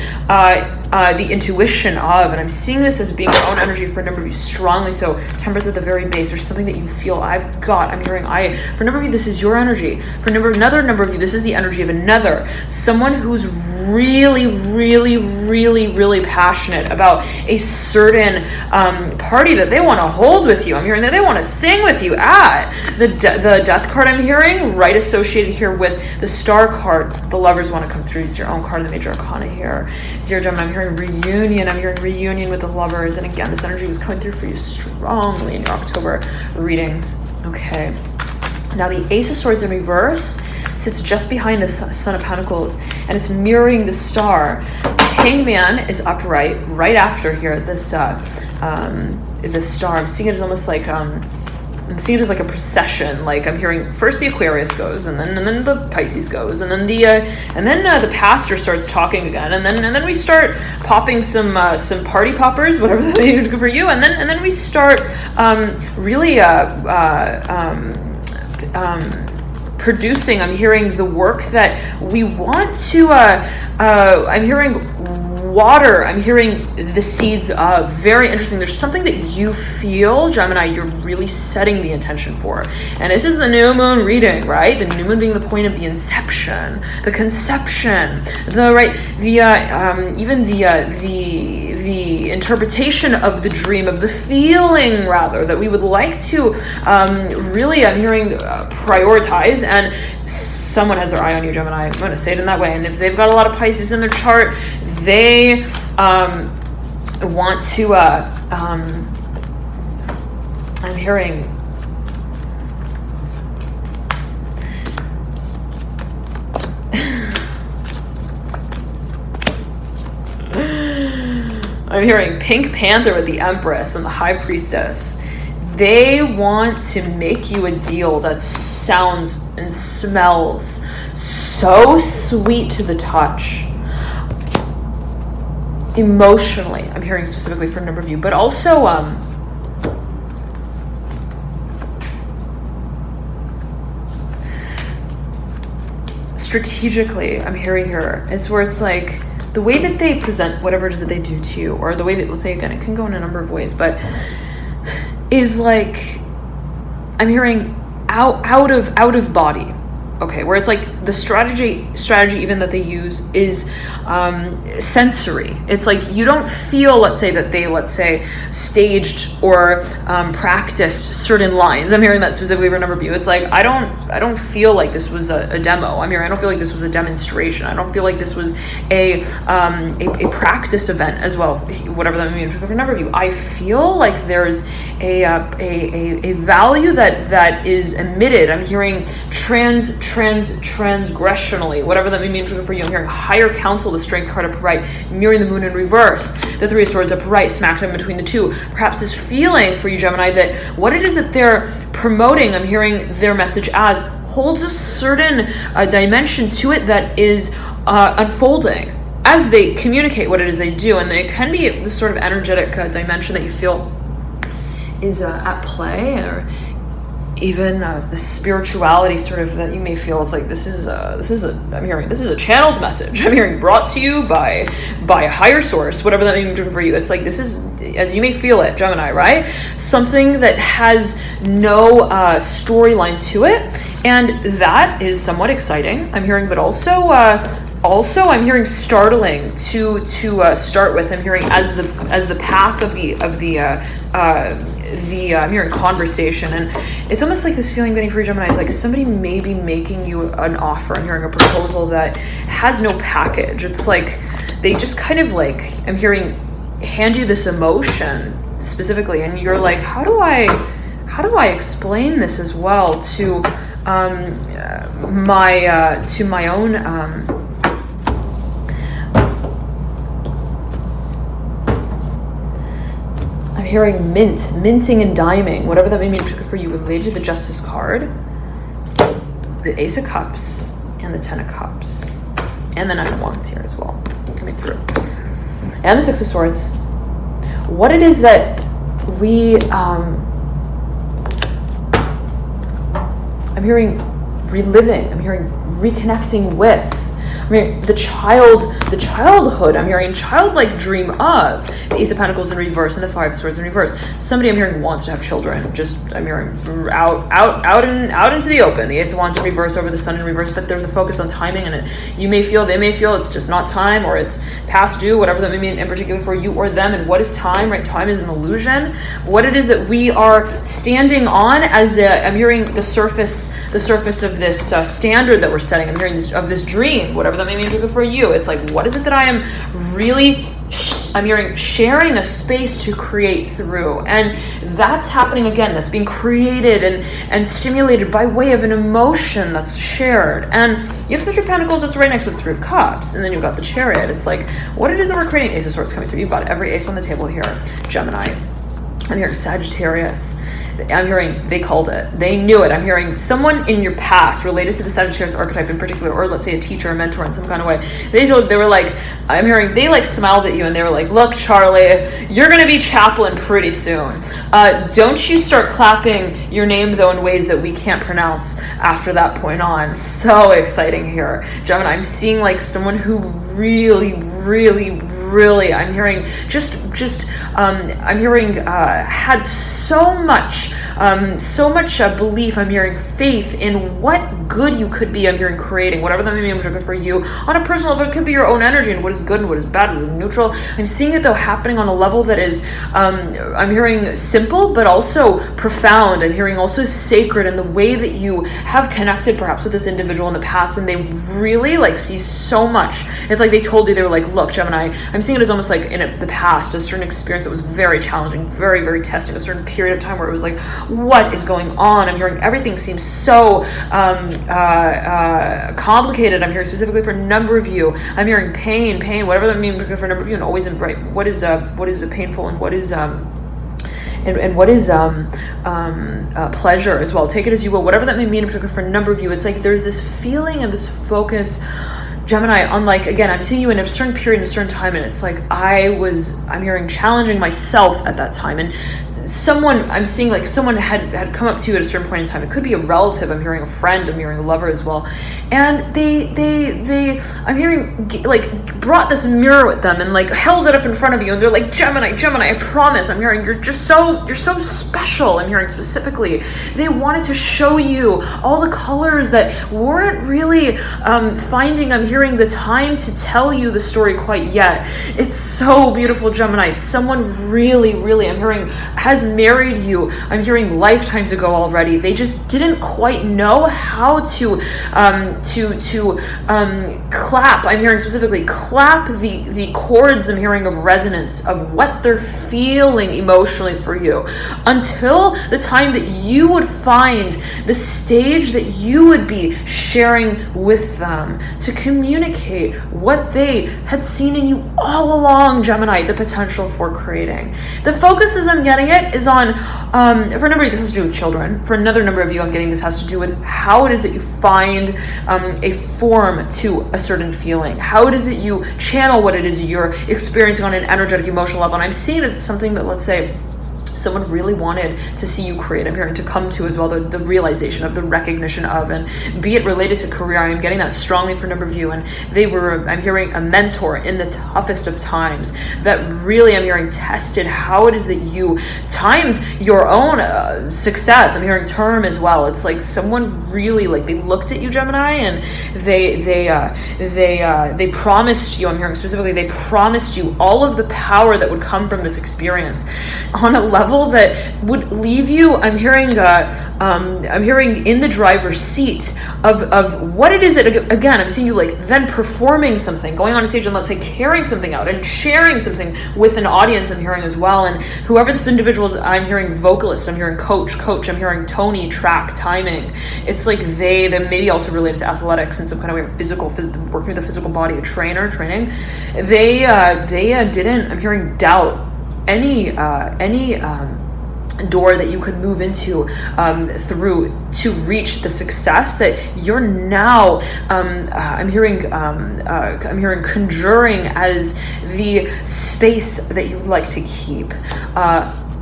intuition of, and I'm seeing this as being your own energy for a number of you, strongly so. Temperance at the very base. There's something that you feel, I'm hearing, for a number of you, this is your energy. For another number of you, this is the energy of another. Someone who's really, really, really, really passionate about a certain party that they want to hold with you. I'm hearing that they want to sing with you at. The Death card I'm hearing, right, associated here with the Star card. The Lovers want to come through. It's your own card in the Major Arcana here. Dear Gemini, I'm hearing reunion. I'm hearing reunion with the Lovers. And again, this energy was coming through for you strongly in your October readings. Okay. Now the Ace of Swords in reverse sits just behind the Son of Pentacles, and it's mirroring the Star. Hangman is upright right after here. This Star. I'm seeing it as almost like I'm seeing it as like a procession. Like I'm hearing first the Aquarius goes, and then the Pisces goes, and then the pastor starts talking again, and then we start popping some party poppers, whatever that may be for you, and then we start really producing. I'm hearing the work that we want to. I'm hearing water, I'm hearing the seeds of, very interesting. There's something that you feel, Gemini, you're really setting the intention for. And this is the new moon reading, right? The new moon being the point of the inception, the conception, the interpretation of the dream, of the feeling, rather, that we would like to really, I'm hearing, prioritize. And someone has their eye on you, Gemini. I'm going to say it in that way. And if they've got a lot of Pisces in their chart, they want to, I'm hearing, I'm hearing Pink Panther with the Empress and the High Priestess. They want to make you a deal that sounds and smells so sweet to the touch. Emotionally, I'm hearing specifically for a number of you, but also strategically, I'm hearing here, is where it's like the way that they present whatever it is that they do to you, or the way that, let's say, again, it can go in a number of ways, but is like, I'm hearing out of body. Okay, where it's like the strategy even that they use is sensory. It's like you don't feel, let's say, staged or practiced certain lines. I'm hearing that specifically for a number of you. It's like I don't feel like this was a demo. I don't feel like this was a demonstration. I don't feel like this was a practice event as well. Whatever that means for a number of you. I feel like there's a value that is emitted. I'm hearing transgressionally, whatever that may mean for you. I'm hearing higher counsel, the strength card upright, mirroring the moon in reverse, the Three of Swords upright, smack them between the two. Perhaps this feeling for you, Gemini, that what it is that they're promoting, I'm hearing their message as, holds a certain dimension to it that is unfolding as they communicate what it is they do. And it can be this sort of energetic dimension that you feel is at play, or even the spirituality sort of that you may feel is like this is a channeled message. I'm hearing brought to you by a higher source, whatever that means for you. It's like this is, as you may feel it, Gemini, right? Something that has no storyline to it, and that is somewhat exciting. I'm hearing, but also I'm hearing startling to start with. I'm hearing as the path of the I'm hearing conversation, and it's almost like this feeling getting for Gemini is like somebody may be making you an offer. I'm hearing a proposal that has no package. It's like they just kind of like, I'm hearing, hand you this emotion specifically, and you're like, how do I explain this as well to my own I'm hearing minting and diming, whatever that may mean for you, related to the Justice card, the Ace of Cups, and the Ten of Cups, and the Nine of Wands here as well, coming through, and the Six of Swords. What it is that we, I'm hearing reliving, I'm hearing reconnecting with. I mean, the childhood, I'm hearing childlike dream of the Ace of Pentacles in reverse and the Five of Swords in reverse. Somebody I'm hearing wants to have children. Just, I'm hearing out into the open. The Ace of Wands in reverse over the Sun in reverse, but there's a focus on timing, and they may feel it's just not time, or it's past due, whatever that may mean in particular for you or them. And what is time, right? Time is an illusion. What it is that we are standing on as I'm hearing the surface of this standard that we're setting. I'm hearing of this dream, whatever that may mean for you. It's like, what is it that I am really, I'm hearing sharing a space to create through, and that's happening again. That's being created and stimulated by way of an emotion that's shared. And you have the Three of Pentacles that's right next to the Three of Cups, and then you've got the Chariot. It's like, what it is that we're creating. Ace of Swords coming through. You've got every ace on the table here, Gemini. I'm hearing Sagittarius. I'm hearing they called it. They knew it. I'm hearing someone in your past related to the Sagittarius archetype in particular, or let's say a teacher, a mentor in some kind of way. They were like, I'm hearing they like smiled at you and they were like, look, Charlie, you're going to be chaplain pretty soon. Don't you start clapping your name though in ways that we can't pronounce after that point on. So exciting here, Gemini. I'm seeing like someone who really really, I'm hearing I'm hearing had so much belief. I'm hearing faith in what good you could be. I'm hearing creating whatever that may be good for you on a personal level. It could be your own energy and what is good and what is bad, what is neutral. I'm seeing it though happening on a level that is I'm hearing simple but also profound. I'm hearing also sacred in the way that you have connected perhaps with this individual in the past, and they really like see so much. It's like they told you, they were like, look, Gemini, I'm seeing it as almost like in the past, a certain experience that was very challenging, very, very testing, a certain period of time where it was like, what is going on? I'm hearing everything seems so complicated. I'm hearing specifically for a number of you. I'm hearing pain, whatever that means for a number of you, and always in right. What is painful and what is and what is pleasure as well. Take it as you will, whatever that may mean in particular for a number of you. It's like there's this feeling and this focus, Gemini, on like, again, I'm seeing you in a certain period, in a certain time, and it's like I'm hearing challenging myself at that time. And I'm seeing like someone had come up to you at a certain point in time. It could be a relative. I'm hearing a friend. I'm hearing a lover as well. And they I'm hearing like brought this mirror with them and like held it up in front of you. And they're like, Gemini, I promise. I'm hearing you're so special. I'm hearing specifically they wanted to show you all the colors that weren't really finding. I'm hearing the time to tell you the story quite yet. It's so beautiful, Gemini. Someone really, really, I'm hearing has married you. I'm hearing lifetimes ago already. They just didn't quite know how to clap. I'm hearing specifically clap the chords. I'm hearing of resonance of what they're feeling emotionally for you until the time that you would find the stage that you would be sharing with them to communicate what they had seen in you all along, Gemini, the potential for creating. The focus, as I'm getting it, is on, for a number of you, this has to do with children. For another number of you, I'm getting this has to do with how it is that you find a form to a certain feeling, how it is that you channel what it is you're experiencing on an energetic, emotional level. And I'm seeing it as something that, let's say, someone really wanted to see you create. I'm hearing to come to as well the realization of, the recognition of, and be it related to career. I'm getting that strongly for a number of you. And I'm hearing a mentor in the toughest of times that really, I'm hearing, tested how it is that you timed your own success. I'm hearing term as well. It's like someone really, like, they looked at you, Gemini, and they promised you, I'm hearing specifically, they promised you all of the power that would come from this experience on a level that would leave you, I'm hearing in the driver's seat of what it is that, again, I'm seeing you like then performing something, going on a stage and, let's say, carrying something out and sharing something with an audience, I'm hearing as well. And whoever this individual is, I'm hearing vocalist, I'm hearing coach, I'm hearing Tony, track, timing. It's like they maybe also related to athletics in some kind of way, physical, working with the physical body, a trainer, training. They didn't, I'm hearing, doubt any door that you could move into through to reach the success that you're now I'm hearing conjuring as the space that you would like to keep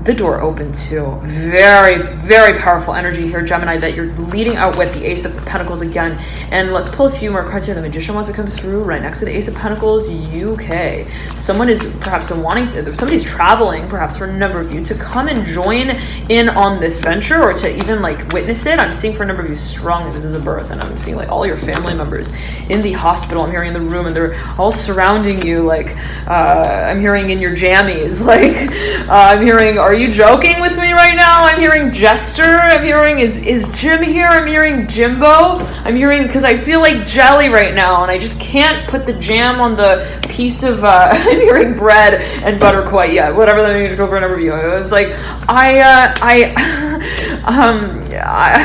the door open to. Very, very powerful energy here, Gemini, that you're leading out with the Ace of Pentacles again. And let's pull a few more cards here. The Magician wants to come through right next to the Ace of Pentacles, UK. Someone is perhaps somebody's traveling, perhaps for a number of you, to come and join in on this venture, or to even like witness it. I'm seeing for a number of you strongly this is a birth, and I'm seeing like all your family members in the hospital. I'm hearing in the room, and they're all surrounding you, like I'm hearing in your jammies, like I'm hearing, are you joking with me right now? I'm hearing Jester. I'm hearing, is Jim here? I'm hearing Jimbo. I'm hearing, because I feel like jelly right now, and I just can't put the jam on the piece of I'm hearing bread and butter quite yet. Whatever that means to go for a number of you. It's like I'm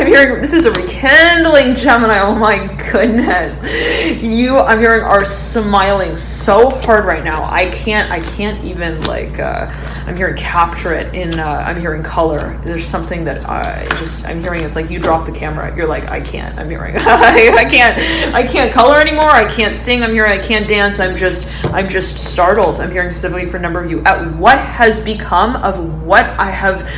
hearing this is a rekindling, Gemini. Oh my goodness, you, I'm hearing, are smiling so hard right now. I can't even like I'm hearing capture it in I'm hearing color. There's something that I'm hearing. It's like you drop the camera. You're like, I can't. I'm hearing I can't color anymore. I can't sing. I'm hearing I can't dance. I'm just startled. I'm hearing specifically for a number of you at what has become of what I have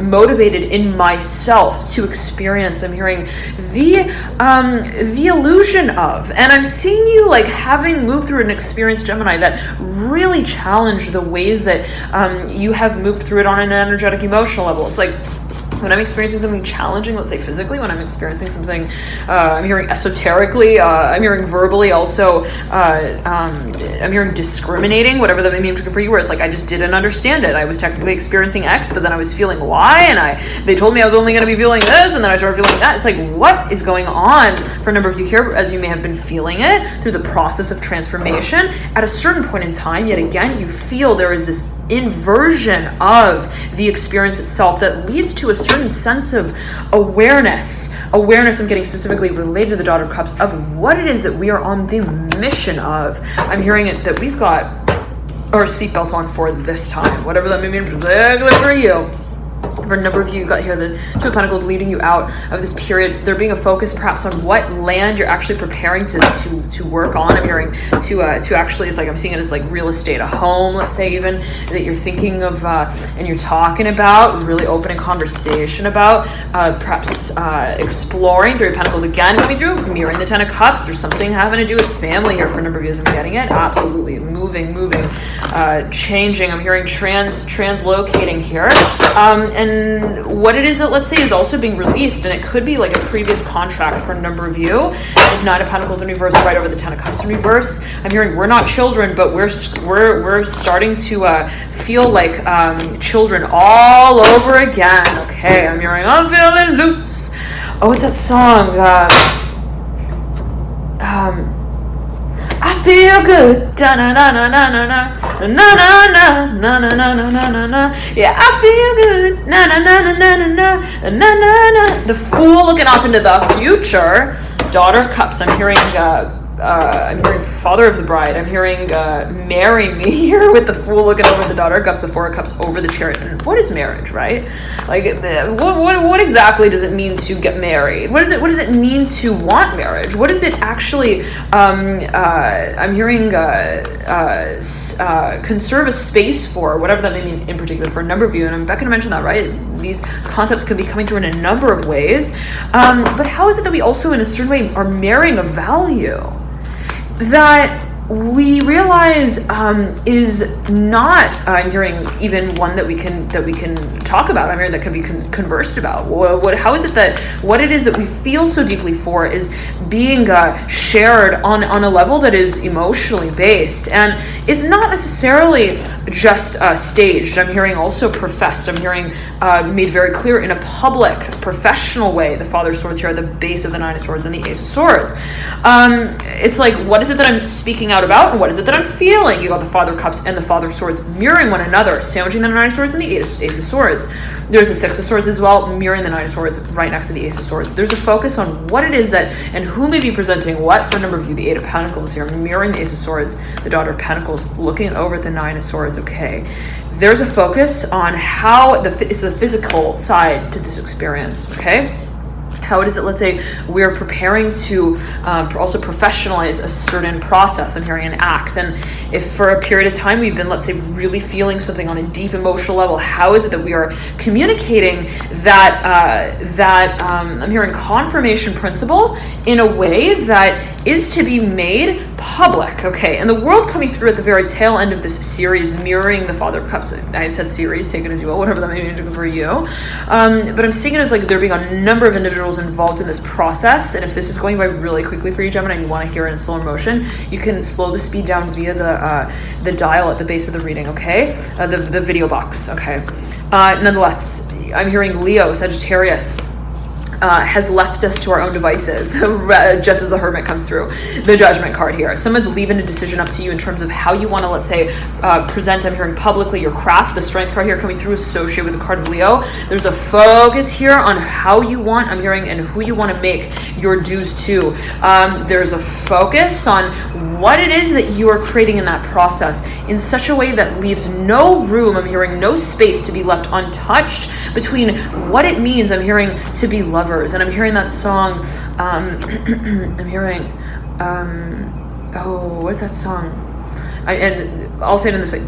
motivated in my myself to experience. I'm hearing the illusion of, and I'm seeing you like having moved through an experience, Gemini, that really challenged the ways that you have moved through it on an energetic, emotional level. It's like, when I'm experiencing something challenging, let's say physically, when I'm experiencing something, I'm hearing esoterically, I'm hearing verbally, also, I'm hearing discriminating, whatever that may mean for you, where it's like, I just didn't understand it. I was technically experiencing X, but then I was feeling Y, and they told me I was only going to be feeling this, and then I started feeling that. It's like, what is going on for a number of you here, as you may have been feeling it through the process of transformation? At a certain point in time, yet again, you feel there is this inversion of the experience itself that leads to a certain sense of awareness. I'm getting specifically related to the Daughter of Cups, of what it is that we are on the mission of. I'm hearing it that we've got our seatbelt on for this time, whatever that may mean for you. For a number of you, got here the Two of Pentacles leading you out of this period. There being a focus perhaps on what land you're actually preparing to work on. I'm hearing to actually, it's like I'm seeing it as like real estate, a home, let's say, even that you're thinking of and you're talking about, really opening conversation about, perhaps exploring. Three of Pentacles again coming through, mirroring the Ten of Cups. There's something having to do with family here for a number of you, as I'm getting it. Absolutely moving, changing. I'm hearing translocating here. And what it is that, let's say, is also being released, and it could be like a previous contract for a number of you. Nine of Pentacles in reverse, right over the Ten of Cups in reverse. I'm hearing we're not children, but we're starting to feel like children all over again. Okay, I'm hearing I'm feeling loose. Oh, what's that song? I feel good. Da na na na na na na na na na na na na na na. Yeah, I feel good. Na na na na na na na na na. The Fool looking off into the future. Daughter of Cups. I'm hearing Father of the Bride. I'm hearing marry me here with the Fool looking over the Daughter of Cups, the Four of Cups over the Chariot. And what is marriage, right? Like, what exactly does it mean to get married? What does it mean to want marriage? What is it actually? I'm hearing conserve a space for, whatever that may mean in particular for a number of you. And I'm back going to mention that, right? These concepts can be coming through in a number of ways. But how is it that we also, in a certain way, are marrying a value that we realize is not, I'm hearing, even one that we can talk about. I'm hearing that can be conversed about. How is it that what it is that we feel so deeply for is being shared on a level that is emotionally based and is not necessarily just staged. I'm hearing also professed. I'm hearing made very clear in a public, professional way. The Father of Swords here at the base of the Nine of Swords and the Ace of Swords. It's like, what is it that I'm speaking out about, and what is it that I'm feeling? You got the Father of Cups and the Father of Swords mirroring one another, sandwiching the Nine of Swords and the Ace of Swords. There's a Six of Swords as well, mirroring the Nine of Swords right next to the Ace of Swords. There's a focus on what it is that, and who may be presenting what for a number of you. The Eight of Pentacles here, mirroring the Ace of Swords, the Daughter of Pentacles, looking over the Nine of Swords. Okay, there's a focus on how it's the physical side to this experience. Okay, how it is that, let's say, we're preparing to also professionalize a certain process. I'm hearing an act. And if for a period of time we've been, let's say, really feeling something on a deep emotional level, how is it that we are communicating that I'm hearing confirmation principle in a way that is to be made public. Okay, and the world coming through at the very tail end of this series, mirroring the Father of Cups. I said series, take it as you will, whatever that may mean for you. But I'm seeing it as like there being a number of individuals involved in this process. And if this is going by really quickly for you, Gemini, and you want to hear it in slower motion, you can slow the speed down via the dial at the base of the reading. Okay, the video box. Okay, nonetheless, I'm hearing Leo, Sagittarius. Has left us to our own devices, just as the Hermit comes through. The Judgment card here. Someone's leaving a decision up to you in terms of how you want to, let's say, present, I'm hearing publicly, your craft. The Strength card here coming through associated with the card of Leo. There's a focus here on how you want, I'm hearing, and who you want to make your dues to. There's a focus on what it is that you are creating in that process in such a way that leaves no room, I'm hearing, no space to be left untouched between what it means, I'm hearing, to be lovers. And I'm hearing that song, I'm hearing, what's that song? And I'll say it in this way.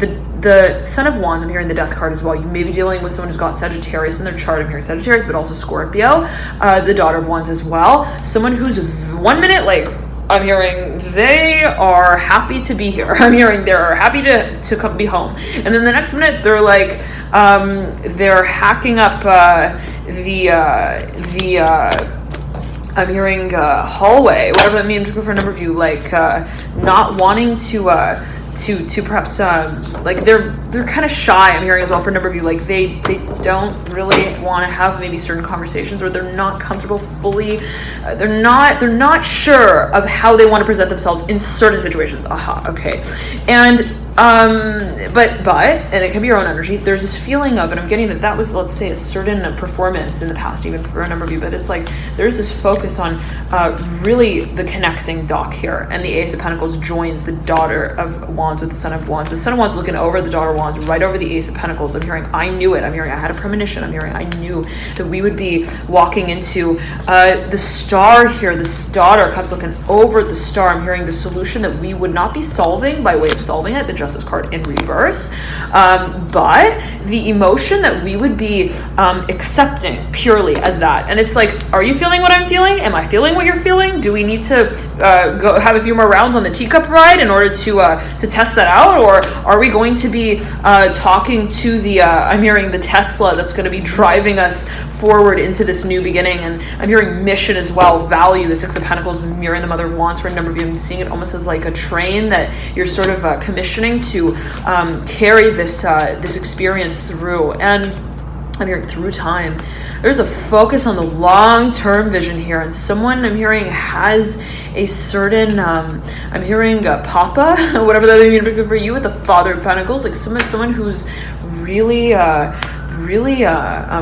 the Son of Wands, I'm hearing the Death card as well. You may be dealing with someone who's got Sagittarius in their chart. I'm hearing Sagittarius, but also Scorpio, the Daughter of Wands as well. Someone who's 1 minute, like, I'm hearing they are happy to be here. I'm hearing they're happy to come be home. And then the next minute, they're like, they're hacking up I'm hearing hallway, whatever that means for a number of you, like not wanting to perhaps like they're kind of shy. I'm hearing as well for a number of you, like they don't really want to have maybe certain conversations, or they're not comfortable fully. They're not sure of how they want to present themselves in certain situations. Okay, and but and it can be your own energy. There's this feeling of, and I'm getting that was, let's say, a certain performance in the past, even for a number of you, but it's like there's this focus on really the connecting dock here, and the Ace of Pentacles joins the Daughter of Wands with the Son of Wands. The Son of Wands looking over the Daughter of Wands, right over the Ace of Pentacles. I'm hearing, I knew it. I'm hearing, I had a premonition. I'm hearing, I knew that we would be walking into the star here. This Daughter comes looking over the star. I'm hearing the solution that we would not be solving by way of solving it, the Justice card in reverse, but the emotion that we would be accepting purely as that. And it's like, are you feeling what I'm feeling? Am I feeling what you're feeling? Do we need to go have a few more rounds on the teacup ride in order to test that out? Or are we going to be talking to the I'm hearing the Tesla that's going to be driving us forward into this new beginning? And I'm hearing mission as well, value, the Six of Pentacles mirroring the Mother of Wands for a number of you. I'm seeing it almost as like a train that you're sort of commissioning to carry this experience through. And I'm hearing through time. There's a focus on the long-term vision here, and someone I'm hearing has a certain I'm hearing Papa, whatever that may mean for you, with the Father of Pentacles, like someone who's really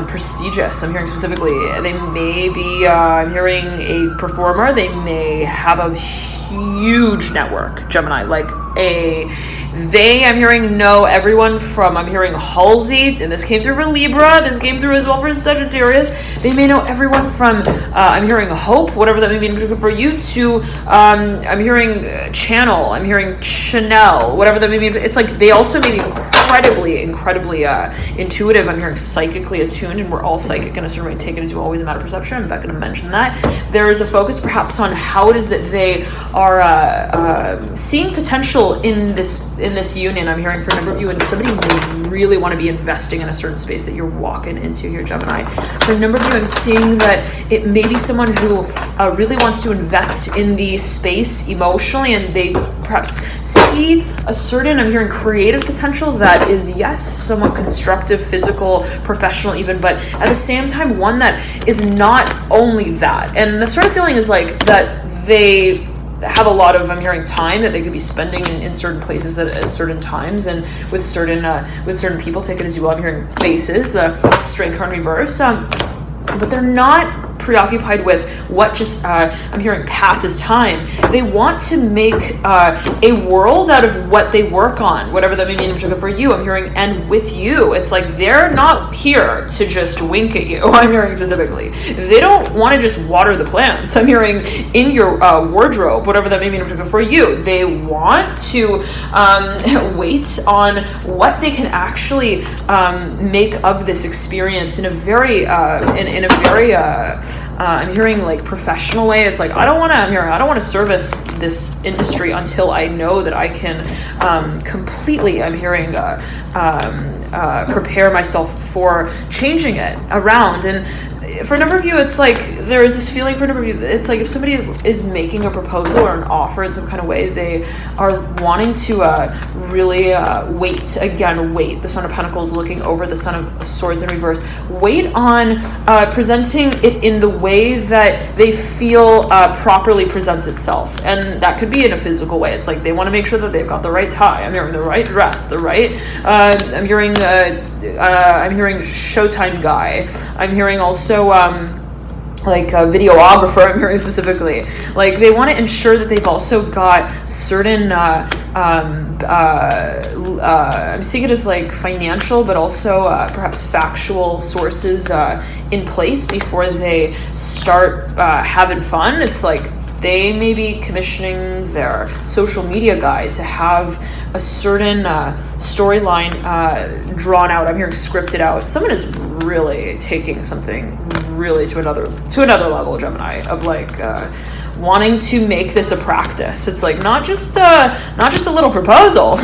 prestigious. I'm hearing specifically, they may be I'm hearing a performer. They may have a huge network, Gemini, like I'm hearing know everyone from, I'm hearing Halsey, and this came through for Libra, this came through as well for Sagittarius. They may know everyone from, I'm hearing Hope, whatever that may mean for you, to, I'm hearing Channel, I'm hearing Chanel, whatever that may mean. It's like they also may be incredibly intuitive. I'm hearing psychically attuned, and we're all psychic in a certain way. Take it as you always, a matter of perception. I'm not going to mention that. There is a focus perhaps on how it is that they are seeing potential in this union. I'm hearing for a number of you, and somebody may really want to be investing in a certain space that you're walking into here, Gemini. For a number of you, I'm seeing that it may be someone who really wants to invest in the space emotionally, and they perhaps see a certain, I'm hearing creative potential that is, yes, somewhat constructive, physical, professional even, but at the same time, one that is not only that. And the sort of feeling is like that they have a lot of, I'm hearing, time that they could be spending in certain places at certain times, and with certain people. Take it as you will. I'm hearing faces, the Strength card in reverse, but they're not preoccupied with what just I'm hearing passes time. They want to make a world out of what they work on, whatever that may mean for you. I'm hearing, and with you, it's like they're not here to just wink at you. I'm hearing specifically, they don't want to just water the plants. I'm hearing in your wardrobe, whatever that may mean for you, they want to wait on what they can actually make of this experience in a very I'm hearing like professional way. It's like I don't want to service this industry until I know that I can completely, I'm hearing prepare myself for changing it around. And for a number of you, it's like there is this feeling for a number of you, it's like if somebody is making a proposal or an offer in some kind of way, they are wanting to really wait. The Son of Pentacles looking over the Son of Swords in reverse. Wait on presenting it in the way that they feel properly presents itself. And that could be in a physical way. It's like they want to make sure that they've got the right tie. I'm hearing the right dress, the right, I'm hearing Showtime guy. I'm hearing also like a videographer. I'm hearing specifically, like they want to ensure that they've also got certain I'm seeing it as like financial, but also perhaps factual sources in place before they start having fun. It's like they may be commissioning their social media guy to have a certain storyline drawn out. I'm hearing scripted out. Someone is really taking something really to another level, Gemini, of like wanting to make this a practice. It's like not just a little proposal.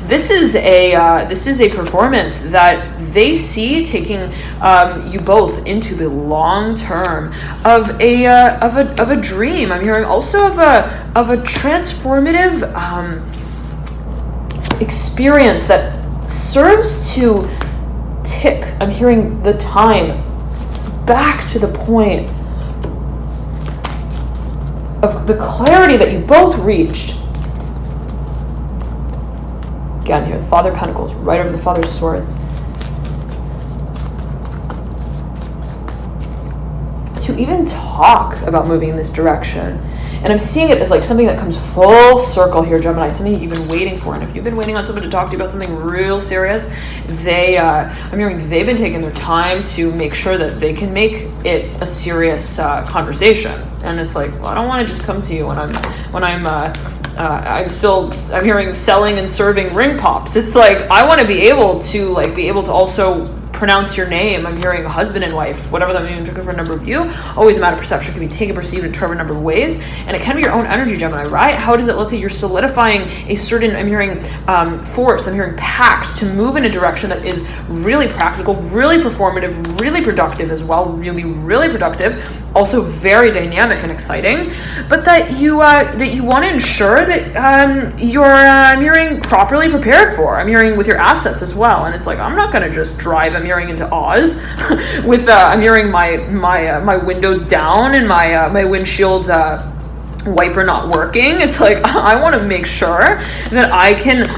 This is a performance that they see taking you both into the long term of a dream. I'm hearing also of a transformative experience that serves to tick. I'm hearing the time back to the point of the clarity that you both reached. Again, here, the Father of Pentacles, right over the Father of Swords. To even talk about moving in this direction. And I'm seeing it as like something that comes full circle here, Gemini, something that you've been waiting for. And if you've been waiting on someone to talk to you about something real serious, I'm hearing they've been taking their time to make sure that they can make it a serious conversation. And it's like, well, I don't want to just come to you when I'm hearing selling and serving ring pops. It's like, I want to be able to also pronounce your name. I'm hearing husband and wife, whatever that means for a number of you. Always a matter of perception, can be taken, perceived, and interpreted a number of ways. And it can be your own energy, Gemini, right? How does it, let's say you're solidifying a certain, I'm hearing force, I'm hearing pact to move in a direction that is really practical, really performative, really productive as well, really, really productive, also very dynamic and exciting, but that you want to ensure that you're, I'm hearing, properly prepared for. I'm hearing with your assets as well. And it's like, I'm not going to just drive, I'm hearing, into Oz with I'm hearing my windows down and my windshield wiper not working. It's like, I want to make sure that I can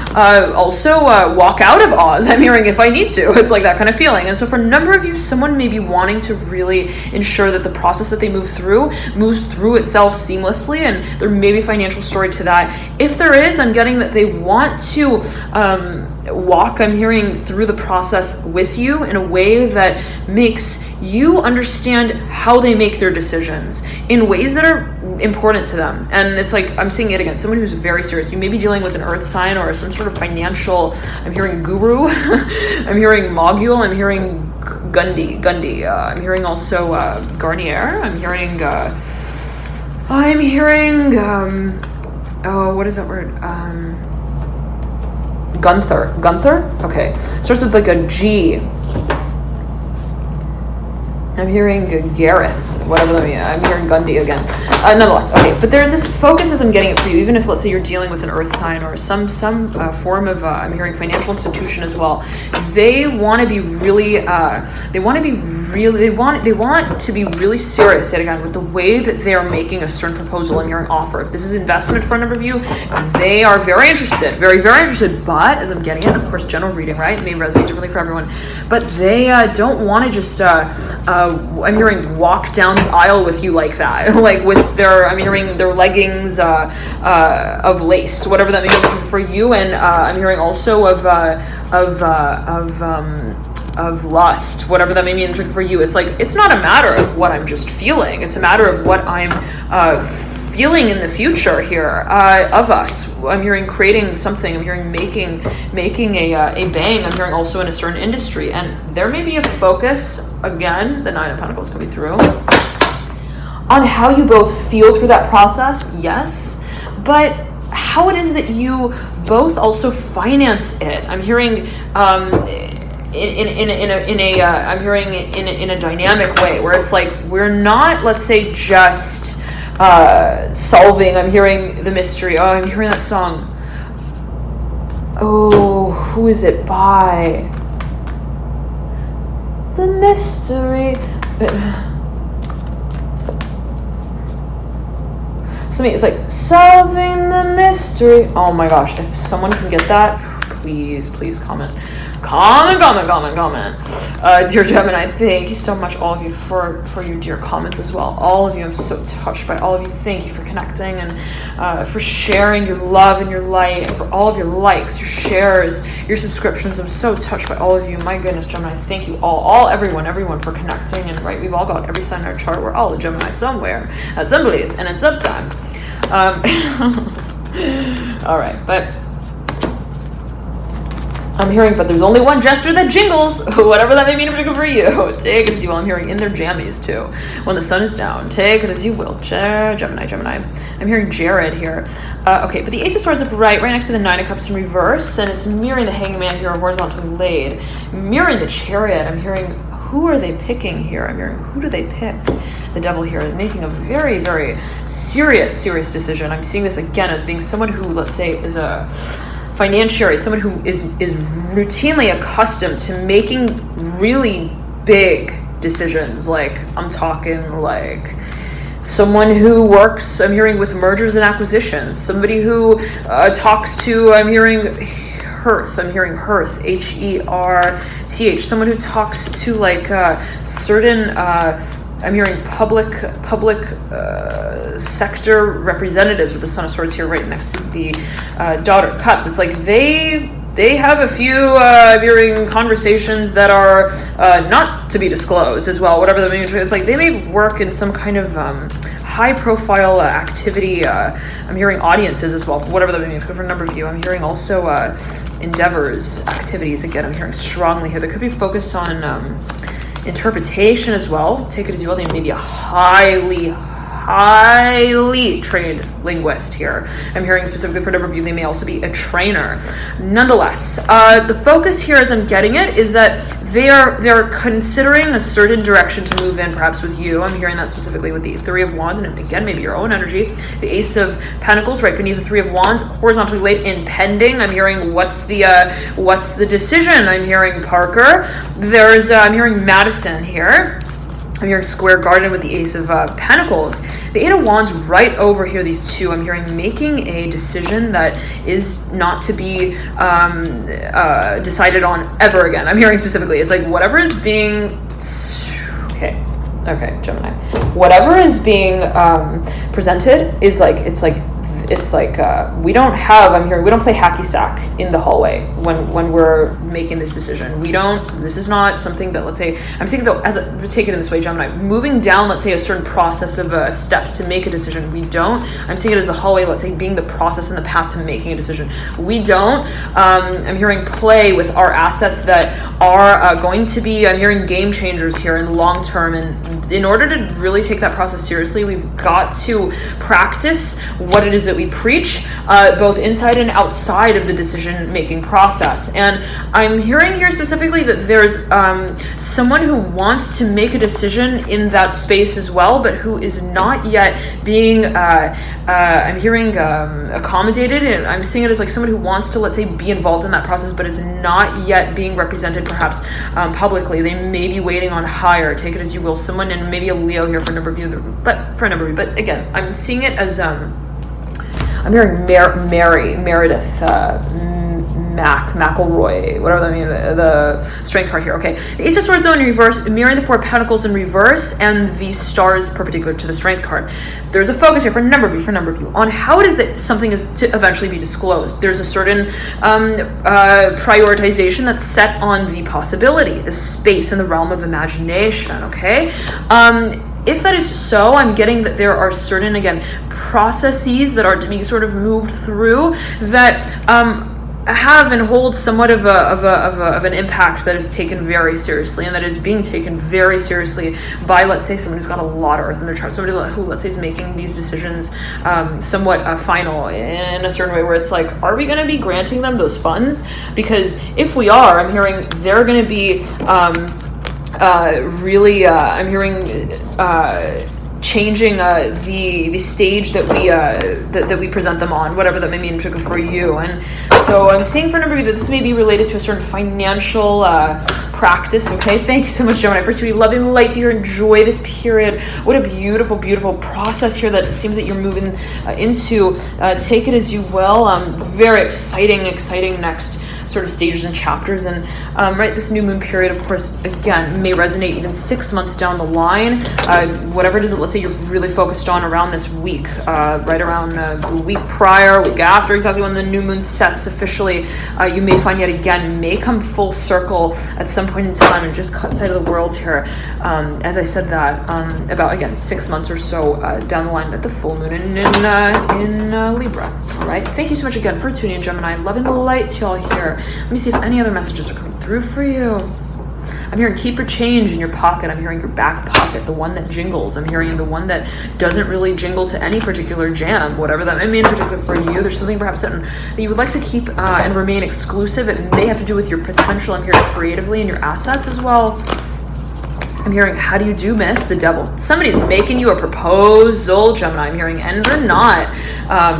also walk out of Oz, I'm hearing, if I need to. It's like that kind of feeling. And so for a number of you, someone may be wanting to really ensure that the process that they moves through itself seamlessly, and there may be a financial story to that. If there is, I'm getting that they want to walk, I'm hearing, through the process with you in a way that makes you understand how they make their decisions in ways that are important to them. And it's like, I'm seeing it again, someone who's very serious. You may be dealing with an earth sign or some sort of financial, I'm hearing guru, I'm hearing mogul, I'm hearing Gundy, I'm hearing also Garnier, I'm hearing what is that word? Gunther? Okay. Starts with like a G. I'm hearing Gareth, whatever that means. I'm hearing Gundy again. Nonetheless, okay. But there's this focus as I'm getting it for you, even if, let's say, you're dealing with an earth sign or some form of, I'm hearing, financial institution as well. They want to be really, they want to be really serious, yet again, with the way that they are making a certain proposal. I'm hearing offer. If this is investment for a number of you, they are very interested, very, very interested. But as I'm getting it, of course, general reading, right? It may resonate differently for everyone. But they don't want to just, I'm hearing, walk down the aisle with you like that, like with their, I'm hearing, their leggings of lace, whatever that means for you. And I'm hearing also of lust, whatever that may mean for you. It's like, it's not a matter of what I'm just feeling. It's a matter of what I'm feeling in the future here of us. I'm hearing creating something. I'm hearing making a bang. I'm hearing also in a certain industry. And there may be a focus, again, the Nine of Pentacles coming through, on how you both feel through that process, yes, but how it is that you both also finance it. I'm hearing I'm hearing in a dynamic way where it's like, we're not, let's say, just solving. I'm hearing the mystery. Oh, I'm hearing that song. Oh, who is it by? The mystery. Something, it's like solving the mystery. Oh my gosh, if someone can get that, please comment. Dear Gemini, thank you so much, all of you, for your dear comments as well. All of you, I'm so touched by all of you. Thank you for connecting and for sharing your love and your light, for all of your likes, your shares, your subscriptions. I'm so touched by all of you. My goodness, Gemini, thank you everyone for connecting. And right, we've all got every sign in our chart. We're all a Gemini somewhere at some place, and it's up time. All right, but I'm hearing, but there's only one gesture that jingles, whatever that may mean in particular for you. Take it as you will. I'm hearing in their jammies too. When the sun is down, take it as you will. Gemini. I'm hearing Jared here. Okay, but the Ace of Swords up right next to the Nine of Cups in reverse, and it's mirroring the Hangman here, horizontally laid. Mirroring the Chariot, I'm hearing, who are they picking here? I'm hearing, who do they pick? The Devil here is making a very, very serious decision. I'm seeing this again as being someone who, let's say, is a financiary, someone who is routinely accustomed to making really big decisions. Like, I'm talking like someone who works, I'm hearing, with mergers and acquisitions, somebody who talks to, I'm hearing Hearth, Herth, someone who talks to like certain I'm hearing public sector representatives of the Son of Swords here right next to the Daughter of Cups. It's like they have a few hearing conversations that are not to be disclosed as well, whatever the meaning. It's like they may work in some kind of high profile activity. I'm hearing audiences as well, whatever that means. For a number of you, I'm hearing also endeavors, activities. Again, I'm hearing strongly here. There could be focus on interpretation as well. Take it as you will. They may be a highly trained linguist here. I'm hearing specifically for a number of you, they may also be a trainer. Nonetheless, the focus here, as I'm getting it, is that they're considering a certain direction to move in, perhaps with you. I'm hearing that specifically with the Three of Wands, and again, maybe your own energy. The Ace of Pentacles right beneath the Three of Wands, horizontally laid, impending. I'm hearing, what's the decision? I'm hearing Parker. I'm hearing Madison here. I'm hearing Square Garden with the Ace of Pentacles. The Eight of Wands right over here, these two, I'm hearing making a decision that is not to be decided on ever again. I'm hearing specifically, it's like whatever is being... Okay, Gemini. Whatever is being presented is like, we don't have, I'm hearing, we don't play hacky sack in the hallway when we're making this decision. This is not something that, let's say, I'm saying though, take it in this way, Gemini, moving down, let's say, a certain process of steps to make a decision. I'm seeing it as the hallway, let's say, being the process and the path to making a decision. We don't, I'm hearing, play with our assets that are going to be, I'm hearing, game changers here in the long term. And in order to really take that process seriously, we've got to practice what it is that we preach, both inside and outside of the decision-making process. And I'm hearing here specifically that there's someone who wants to make a decision in that space as well, but who is not yet being, I'm hearing, accommodated. And I'm seeing it as like someone who wants to, let's say, be involved in that process, but is not yet being represented perhaps publicly. They may be waiting on hire. Take it as you will. Someone, and maybe a Leo here for a number of you, but again, I'm seeing it as I'm hearing Meredith, McElroy, whatever that means, the strength card here. Okay, the Ace of Swords though in reverse, mirroring the Four of Pentacles in reverse, and the stars perpendicular to the strength card. There's a focus here for a number of you, on how it is that something is to eventually be disclosed. There's a certain prioritization that's set on the possibility, the space, and the realm of imagination, okay? If that is so, I'm getting that there are certain, again, processes that are to be sort of moved through that have and hold somewhat of an impact that is taken very seriously, and that is being taken very seriously by, let's say, someone who's got a lot of earth in their chart, somebody who, let's say, is making these decisions somewhat final in a certain way, where it's like, are we going to be granting them those funds? Because if we are, I'm hearing they're going to be I'm hearing changing the stage that we present them on, whatever that may mean particularly for you. And so I'm saying for a number of you that this may be related to a certain financial practice. Okay, thank you so much, Gemini, for tuning loving the light to here. Enjoy this period. What a beautiful process here that it seems that you're moving into. Take it as you will. Very exciting next sort of stages and chapters. And right, this new moon period, of course, again, may resonate even 6 months down the line. Whatever it is that, let's say, you're really focused on around this week, right around a week prior, week after, exactly when the new moon sets officially, you may find yet again may come full circle at some point in time and just cut side of the world here. As I said that, about, again, 6 months or so down the line at the full moon in Libra. All right. Thank you so much again for tuning in, Gemini. Loving the light to y'all here. Let me see if any other messages are coming through for you. I'm hearing keep your change in your pocket. I'm hearing your back pocket, the one that jingles. I'm hearing the one that doesn't really jingle to any particular jam, whatever that may mean in particular for you. There's something perhaps that you would like to keep and remain exclusive. It may have to do with your potential. I'm hearing creatively and your assets as well. I'm hearing, how do you do, miss? The devil. Somebody's making you a proposal, Gemini. I'm hearing, and they're not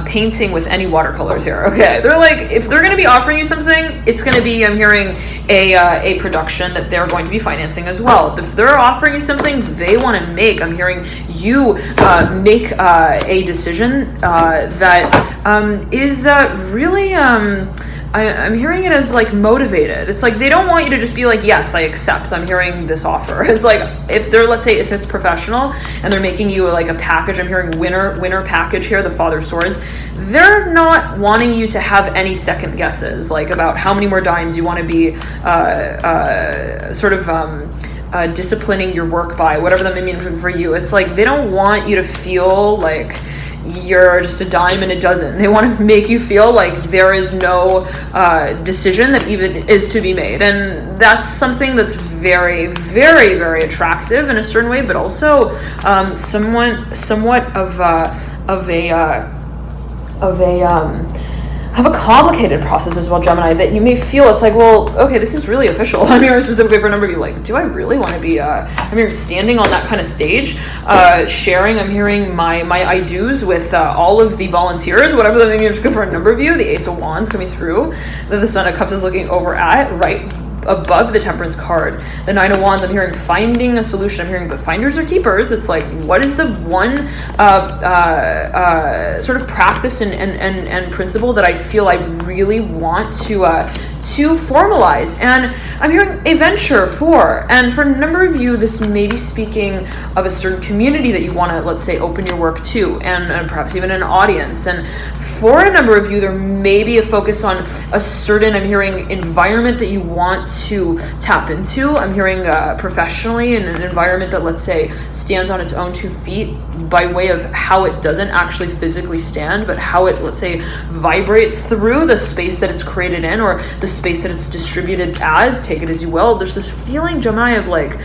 painting with any watercolors here. Okay, they're like, if they're going to be offering you something, it's going to be, I'm hearing, a production that they're going to be financing as well. If they're offering you something they want to make, I'm hearing you make a decision that is really... I'm hearing it as like motivated. It's like they don't want you to just be like, yes, I accept. I'm hearing this offer. It's like if they're, let's say, if it's professional and they're making you like a package. I'm hearing winner package here, the Father of Swords. They're not wanting you to have any second guesses, like about how many more dimes you want to be disciplining your work by, whatever that may mean for you. It's like they don't want you to feel like you're just a dime and a dozen. They want to make you feel like there is no decision that even is to be made. And that's something that's very, very, very attractive in a certain way, but also somewhat of a complicated process as well, Gemini, that you may feel it's like, well, okay, this is really official. I'm hearing specifically for a number of you, like, do I really want to be, I'm hearing standing on that kind of stage, sharing, I'm hearing my I do's with all of the volunteers, whatever that may mean for a number of you, the Ace of Wands coming through, that the Sun of Cups is looking over at, right above the Temperance card. The Nine of Wands, I'm hearing finding a solution. I'm hearing, but finders or keepers. It's like, what is the one sort of practice and principle that I feel I really want to formalize? And I'm hearing a venture for, and for a number of you, this may be speaking of a certain community that you want to, let's say, open your work to, and perhaps even an audience. And for a number of you, there may be a focus on a certain, I'm hearing, environment that you want to tap into. I'm hearing professionally in an environment that, let's say, stands on its own 2 feet by way of how it doesn't actually physically stand, but how it, let's say, vibrates through the space that it's created in, or the space that it's distributed as, take it as you will. There's this feeling, Gemini, of like,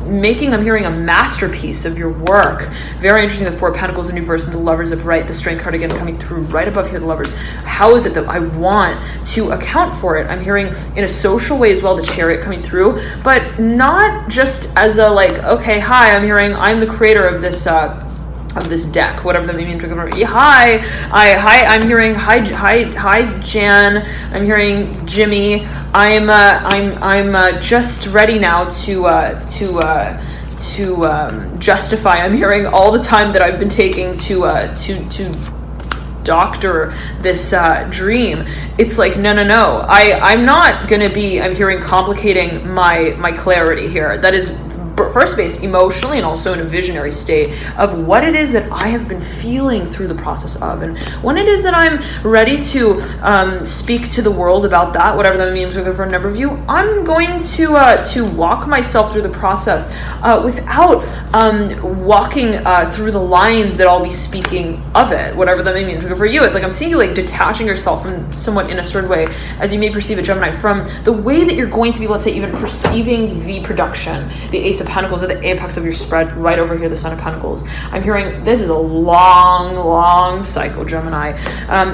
making, I'm hearing, a masterpiece of your work. Very interesting, the Four of Pentacles in reverse and the Lovers of Right, the Strength card again coming through right above here, the Lovers. How is it that I want to account for it? I'm hearing in a social way as well, the Chariot coming through, but not just as a like, okay, hi, I'm hearing I'm the creator of this deck, whatever that may mean. Hi, I'm hearing hi Jan. I'm hearing Jimmy. I'm just ready now to justify. I'm hearing all the time that I've been taking to doctor this dream. It's like, no. I'm not gonna be, I'm hearing, complicating my clarity here. That is first based emotionally and also in a visionary state of what it is that I have been feeling through the process of, and when it is that I'm ready to speak to the world about that, whatever that means for a number of you, I'm going to walk myself through the process without walking through the lines that I'll be speaking of it, whatever that may mean for you. It's like I'm seeing you like detaching yourself from somewhat in a certain way, as you may perceive it, Gemini, from the way that you're going to be, let's say, even perceiving the production. The Ace of Pentacles at the apex of your spread, right over here, the Son of Pentacles. I'm hearing this is a long cycle, Gemini.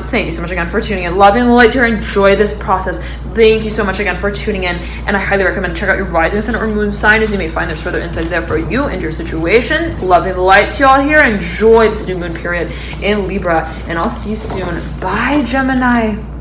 Thank you so much again for tuning in. Loving the light here. Enjoy this process. Thank you so much again for tuning in, and I highly recommend check out your rising sign or moon sign, as you may find there's further insights there for you and your situation. Loving the light to y'all here. Enjoy this new moon period in Libra, and I'll see you soon. Bye, Gemini.